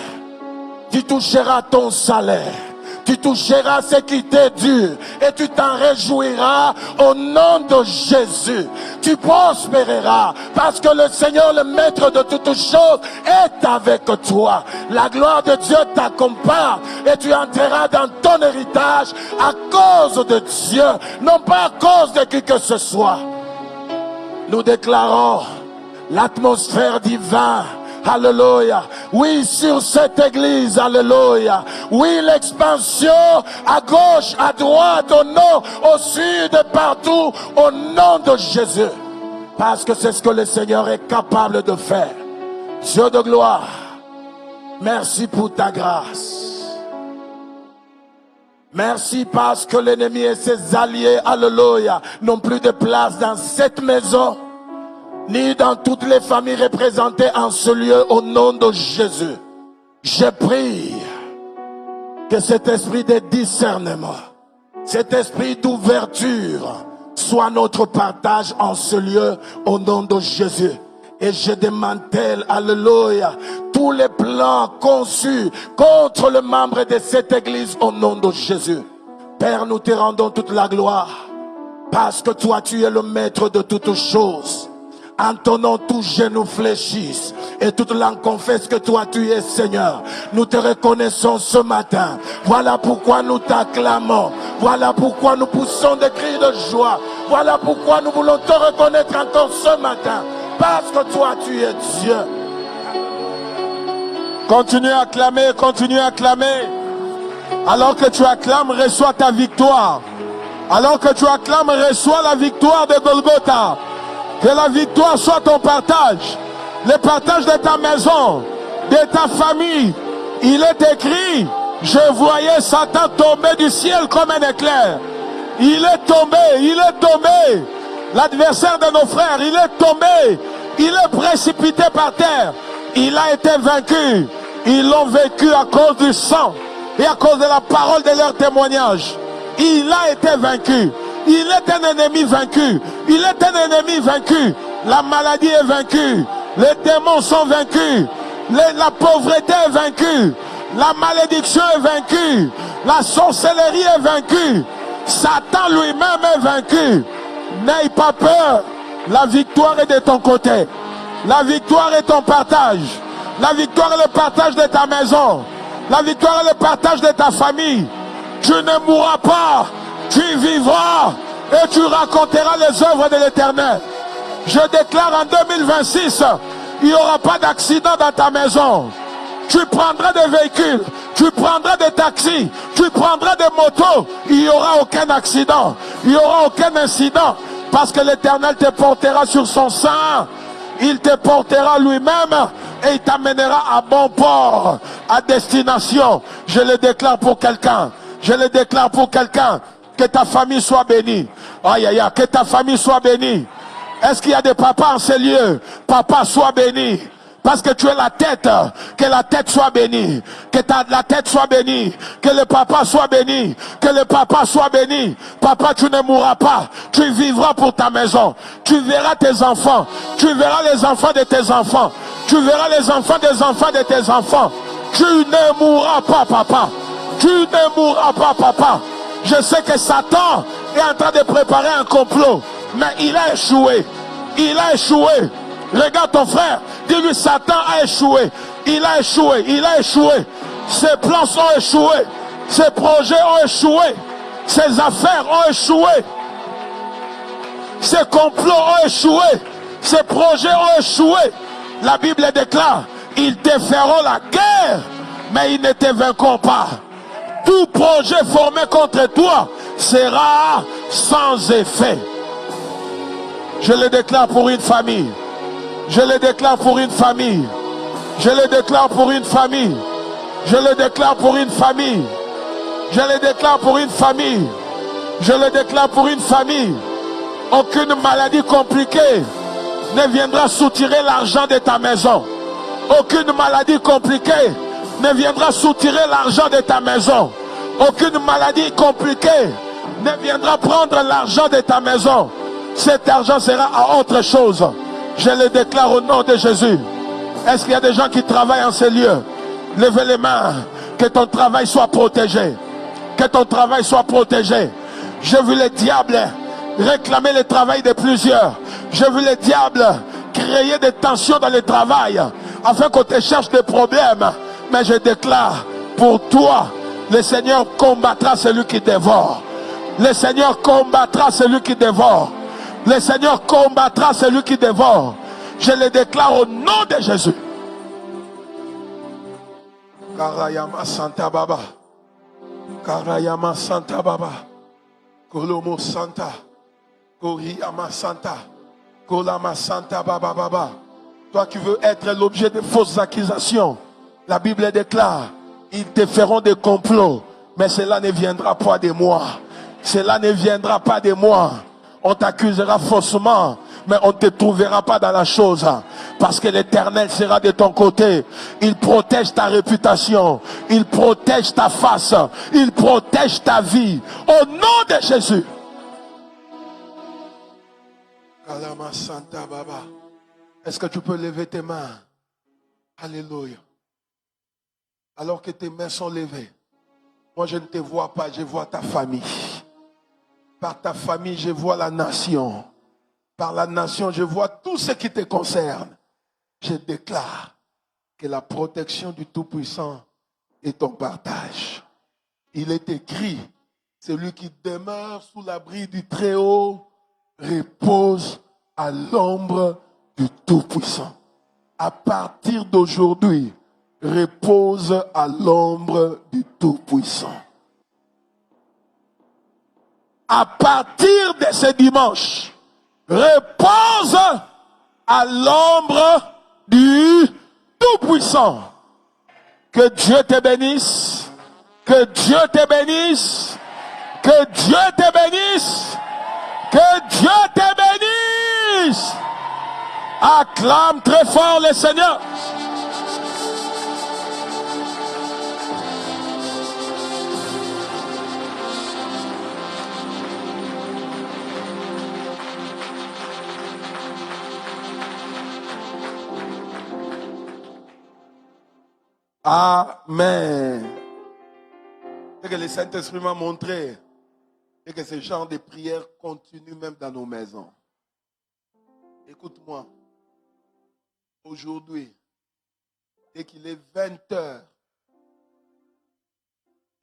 tu toucheras ton salaire. Tu toucheras ce qui t'est dû et tu t'en réjouiras au nom de Jésus. Tu prospéreras parce que le Seigneur, le maître de toutes choses, est avec toi. La gloire de Dieu t'accompagne et tu entreras dans ton héritage à cause de Dieu, non pas à cause de qui que ce soit. Nous déclarons l'atmosphère divine. Alléluia. Oui, sur cette église, alléluia. Oui, l'expansion à gauche, à droite, au nord, au sud, partout, au nom de Jésus. Parce que c'est ce que le Seigneur est capable de faire. Dieu de gloire, merci pour ta grâce. Merci parce que l'ennemi et ses alliés, alléluia, n'ont plus de place dans cette maison, ni dans toutes les familles représentées en ce lieu au nom de Jésus. Je prie que cet esprit de discernement, cet esprit d'ouverture soit notre partage en ce lieu au nom de Jésus. Et je démantèle, alléluia, tous les plans conçus contre le membre de cette église au nom de Jésus. Père, nous te rendons toute la gloire parce que toi tu es le maître de toutes choses. En ton nom, tous genoux fléchissent et toute langue confesse que toi tu es Seigneur. Nous te reconnaissons ce matin. Voilà pourquoi nous t'acclamons. Voilà pourquoi nous poussons des cris de joie. Voilà pourquoi nous voulons te reconnaître encore ce matin. Parce que toi tu es Dieu. Continue à acclamer, continue à acclamer. Alors que tu acclames, reçois ta victoire. Alors que tu acclames, reçois la victoire de Golgotha. Que la victoire soit ton partage, le partage de ta maison, de ta famille. Il est écrit, je voyais Satan tomber du ciel comme un éclair. Il est tombé. L'adversaire de nos frères, il est tombé. Il est précipité par terre. Il a été vaincu. Ils l'ont vaincu à cause du sang et à cause de la parole de leur témoignage. Il a été vaincu. Il est un ennemi vaincu. Il est un ennemi vaincu. La maladie est vaincue. Les démons sont vaincus. La pauvreté est vaincue. La malédiction est vaincue. La sorcellerie est vaincue. Satan lui-même est vaincu. N'aie pas peur. La victoire est de ton côté. La victoire est ton partage. La victoire est le partage de ta maison. La victoire est le partage de ta famille. Tu ne mourras pas. Tu vivras et tu raconteras les œuvres de l'Éternel. Je déclare en 2026, il n'y aura pas d'accident dans ta maison. Tu prendras des véhicules, tu prendras des taxis, tu prendras des motos. Il n'y aura aucun accident, il n'y aura aucun incident. Parce que l'Éternel te portera sur son sein. Il te portera lui-même et il t'amènera à bon port, à destination. Je le déclare pour quelqu'un. Je le déclare pour quelqu'un. Que ta famille soit bénie. Aïe, aïe, aïe. Que ta famille soit bénie. Est-ce qu'il y a des papas en ces lieux? Papa, sois béni. Parce que tu es la tête. Que la tête soit bénie. Que la tête soit bénie. Que le papa soit béni. Que le papa soit béni. Papa, tu ne mourras pas. Tu vivras pour ta maison. Tu verras tes enfants. Tu verras les enfants de tes enfants. Tu verras les enfants des enfants de tes enfants. Tu ne mourras pas, papa. Tu ne mourras pas, papa. Je sais que Satan est en train de préparer un complot. Mais il a échoué. Il a échoué. Regarde ton frère. Dis-lui, Satan a échoué. Il a échoué. Il a échoué. Ses plans ont échoué. Ses projets ont échoué. Ses affaires ont échoué. Ses complots ont échoué. Ses projets ont échoué. La Bible déclare, ils te feront la guerre, mais ils ne te vaincront pas. Tout projet formé contre toi sera sans effet. Je le déclare pour une famille. Je le déclare pour une famille. Je le déclare pour une famille. Je le déclare pour une famille. Je le déclare pour une famille. Je le déclare pour une famille. Aucune maladie compliquée ne viendra soutirer l'argent de ta maison. Aucune maladie compliquée ne viendra soutirer l'argent de ta maison. Aucune maladie compliquée ne viendra prendre l'argent de ta maison. Cet argent sera à autre chose. Je le déclare au nom de Jésus. Est-ce qu'il y a des gens qui travaillent en ces lieux? Levez les mains. Que ton travail soit protégé. Que ton travail soit protégé. J'ai vu le diable réclamer le travail de plusieurs. J'ai vu le diable créer des tensions dans le travail afin qu'on te cherche des problèmes. Mais je déclare pour toi, le Seigneur combattra celui qui dévore. Le Seigneur combattra celui qui dévore. Le Seigneur combattra celui qui dévore. Je le déclare au nom de Jésus. Karayama Santa Baba. Karayama Santa Baba. Kolomo Santa. Koriyama Santa. Kolama Santa Baba Baba. Toi qui veux être l'objet de fausses accusations, la Bible déclare, ils te feront des complots, mais cela ne viendra pas de moi. Cela ne viendra pas de moi. On t'accusera faussement, mais on ne te trouvera pas dans la chose. Parce que l'Éternel sera de ton côté. Il protège ta réputation. Il protège ta face. Il protège ta vie. Au nom de Jésus. Kalama Santa Baba. Est-ce que tu peux lever tes mains? Alléluia. Alors que tes mains sont levées, moi je ne te vois pas, je vois ta famille. Par ta famille, je vois la nation. Par la nation, je vois tout ce qui te concerne. Je déclare que la protection du Tout-Puissant est ton partage. Il est écrit, celui qui demeure sous l'abri du Très-Haut repose à l'ombre du Tout-Puissant. À partir d'aujourd'hui, repose à l'ombre du Tout-Puissant. À partir de ce dimanche, repose à l'ombre du Tout-Puissant. Que Dieu te bénisse. Que Dieu te bénisse. Que Dieu te bénisse. Que Dieu te bénisse. Acclame très fort le Seigneur. Amen. Et que le Saint-Esprit m'a montré. Et que ce genre de prière continue même dans nos maisons. Écoute-moi. Aujourd'hui, dès qu'il est 20 heures,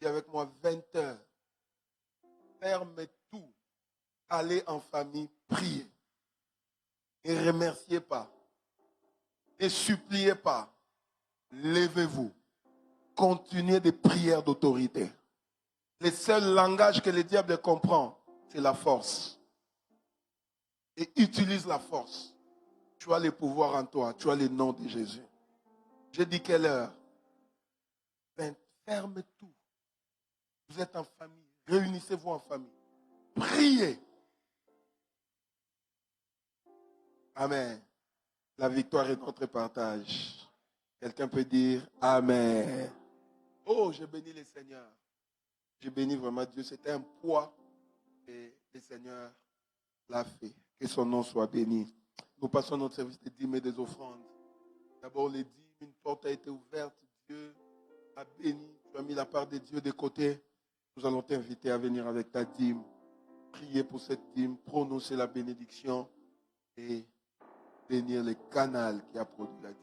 dis avec moi 20 heures, ferme tout, allez en famille, priez. Et remerciez pas. Et suppliez pas. Levez-vous. Continuez des prières d'autorité. Le seul langage que le diable comprend, c'est la force. Et utilise la force. Tu as le pouvoir en toi. Tu as le nom de Jésus. J'ai dit quelle heure? Ferme tout. Vous êtes en famille. Réunissez-vous en famille. Priez. Amen. La victoire est notre partage. Quelqu'un peut dire Amen. Oh, j'ai béni le Seigneur. J'ai béni vraiment Dieu. C'était un poids et le Seigneur l'a fait. Que son nom soit béni. Nous passons notre service des dîmes et des offrandes. D'abord les dîmes, une porte a été ouverte. Dieu a béni. Tu as mis la part de Dieu de côté. Nous allons t'inviter à venir avec ta dîme. Prier pour cette dîme. Prononcer la bénédiction. Et bénir le canal qui a produit la dîme.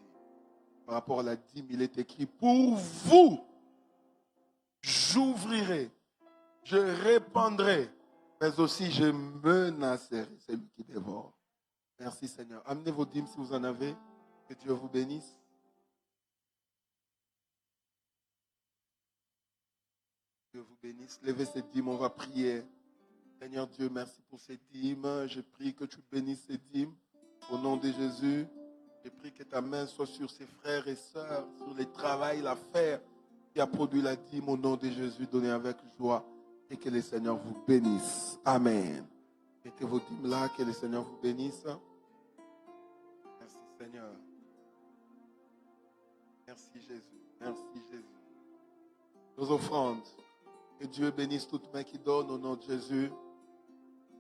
Par rapport à la dîme, il est écrit, pour vous, j'ouvrirai, je répandrai, mais aussi je menacerai celui qui dévore. Merci Seigneur. Amenez vos dîmes si vous en avez. Que Dieu vous bénisse. Dieu vous bénisse. Levez ces dîmes, on va prier. Seigneur Dieu, merci pour ces dîmes. Je prie que tu bénisses ces dîmes. Au nom de Jésus, je prie que ta main soit sur ses frères et sœurs, sur le travail, l'affaire qui a produit la dîme. Au nom de Jésus, donnez avec joie et que le Seigneur vous bénisse. Amen. Mettez vos dîmes là, que le Seigneur vous bénisse. Merci Seigneur. Merci Jésus. Merci Jésus. Nos offrandes. Que Dieu bénisse toute main qui donne au nom de Jésus.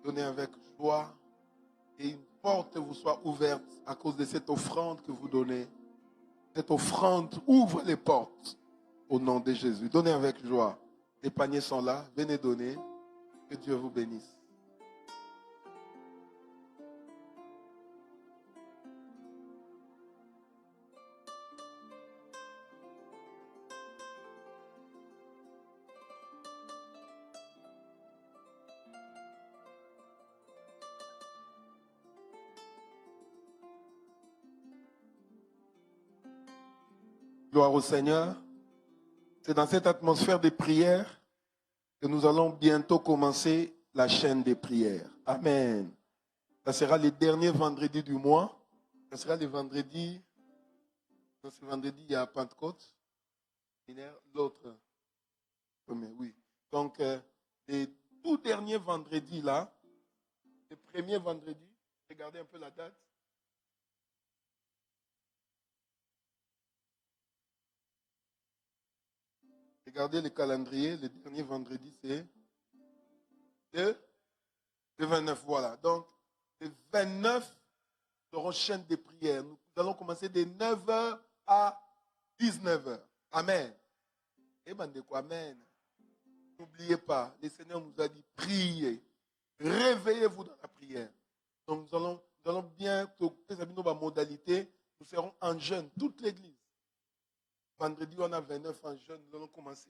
Donnez avec joie et une porte vous soit ouverte à cause de cette offrande que vous donnez. Cette offrande ouvre les portes au nom de Jésus. Donnez avec joie. Les paniers sont là. Venez donner. Que Dieu vous bénisse. Gloire au Seigneur. C'est dans cette atmosphère de prière que nous allons bientôt commencer la chaîne des prières. Amen. Ça sera le dernier vendredi du mois. Ça sera le vendredi. Non, ce vendredi, il y a Pentecôte. L'autre. Oui. Donc, les tout derniers vendredis là, le premier vendredi, regardez un peu la date. Regardez le calendrier, le dernier vendredi, c'est le 29, voilà. Donc, le 29, nous aurons chaîne de prières. Nous allons commencer de 9h à 19h. Amen. Et ben de quoi, amen. N'oubliez pas, le Seigneur nous a dit, priez. Réveillez-vous dans la prière. Donc, nous allons bien, nos modalités, nous serons en jeûne, toute l'église. Vendredi, on a 29 en jeûne. Nous allons commencer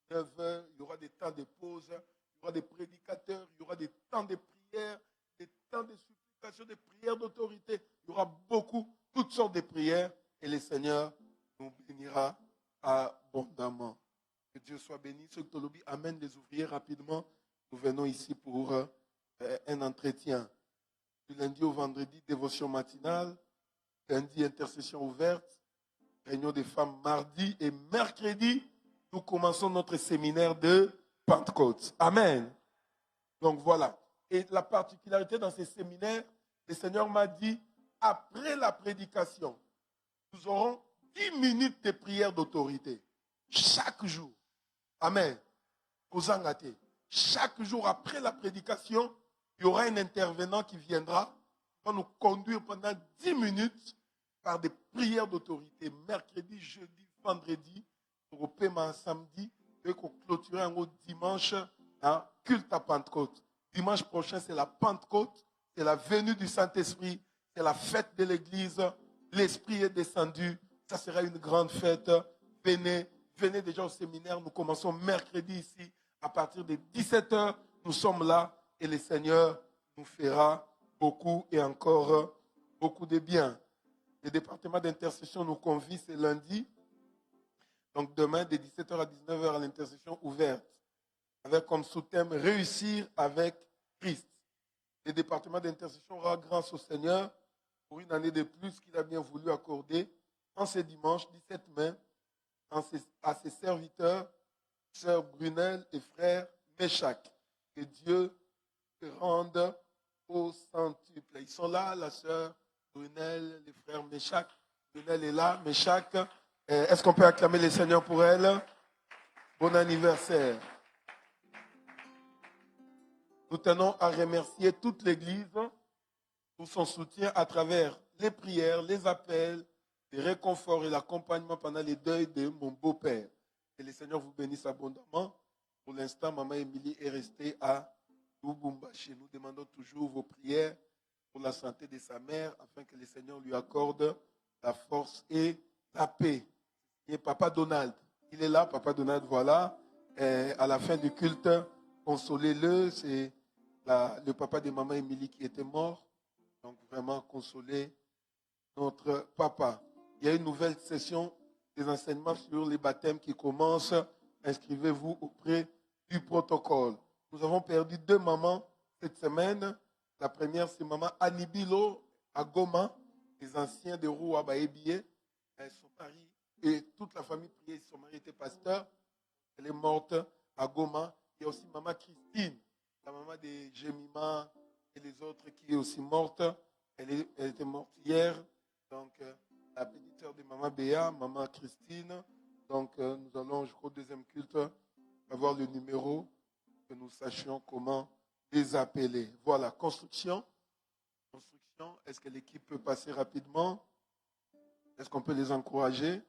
9h. Il y aura des temps de pause. Il y aura des prédicateurs. Il y aura des temps de prière. Des temps de supplication, des prières d'autorité. Il y aura toutes sortes de prières. Et le Seigneur nous bénira abondamment. Que Dieu soit béni. Ceux qui lobby amènent les ouvriers rapidement. Nous venons ici pour un entretien. Du lundi au vendredi, dévotion matinale. Lundi, intercession ouverte. Réunion des femmes mardi et mercredi, nous commençons notre séminaire de Pentecôte. Amen. Donc voilà. Et la particularité dans ces séminaires, le Seigneur m'a dit, après la prédication, nous aurons 10 minutes de prière d'autorité. Chaque jour. Amen. Kozangate. Chaque jour après la prédication, il y aura un intervenant qui viendra, qui va nous conduire pendant 10 minutes par des prières d'autorité, mercredi, jeudi, vendredi, au paiement samedi, Et qu'on clôture un autre dimanche, hein, culte à Pentecôte. Dimanche prochain, c'est la Pentecôte, c'est la venue du Saint-Esprit, c'est la fête de l'Église. L'Esprit est descendu. Ça sera une grande fête. Venez, venez déjà au séminaire. Nous commençons mercredi ici. À partir de 17h, nous sommes là et le Seigneur nous fera beaucoup et encore beaucoup de bien. Le département d'intercession nous convie, c'est lundi. Donc demain, de 17h à 19h, à l'intercession ouverte, avec comme sous-thème « Réussir avec Christ ». Le département d'intercession rend grâce au Seigneur pour une année de plus qu'il a bien voulu accorder en ce dimanche 17 mai à ses serviteurs, sœur Brunel et frère Méchac. Que Dieu te rende au centuple. Ils sont là, la sœur Brunel, les frères Méchac. Brunel est là, Méchac. Est-ce qu'on peut acclamer le Seigneur pour elle? Bon anniversaire. Nous tenons à remercier toute l'Église pour son soutien à travers les prières, les appels, les réconforts et l'accompagnement pendant les deuils de mon beau-père. Que le Seigneur vous bénisse abondamment. Pour l'instant, Maman Émilie est restée à Lubumbashi. Nous demandons toujours vos prières pour la santé de sa mère afin que le Seigneur lui accorde la force et la paix. Et Papa Donald, il est là, Papa Donald, voilà. À la fin du culte, consolez-le. C'est le papa de Maman Émilie qui était mort. Donc vraiment consoler notre papa. Il y a une nouvelle session des enseignements sur les baptêmes qui commence. Inscrivez-vous auprès du protocole. Nous avons perdu 2 mamans cette semaine. La première, c'est maman Anibilo à Goma. Les anciens de Roua Baébie. Son mari et toute la famille priait. Son mari était pasteur. Elle est morte à Goma. Il y a aussi maman Christine, la maman de Jemima et les autres qui est aussi morte. Elle était morte hier. Donc, la petite sœur de maman Béa, maman Christine. Donc, nous allons jusqu'au deuxième culte avoir le numéro, que nous sachions comment les appeler. Voilà, construction. Est-ce que l'équipe peut passer rapidement? Est-ce qu'on peut les encourager?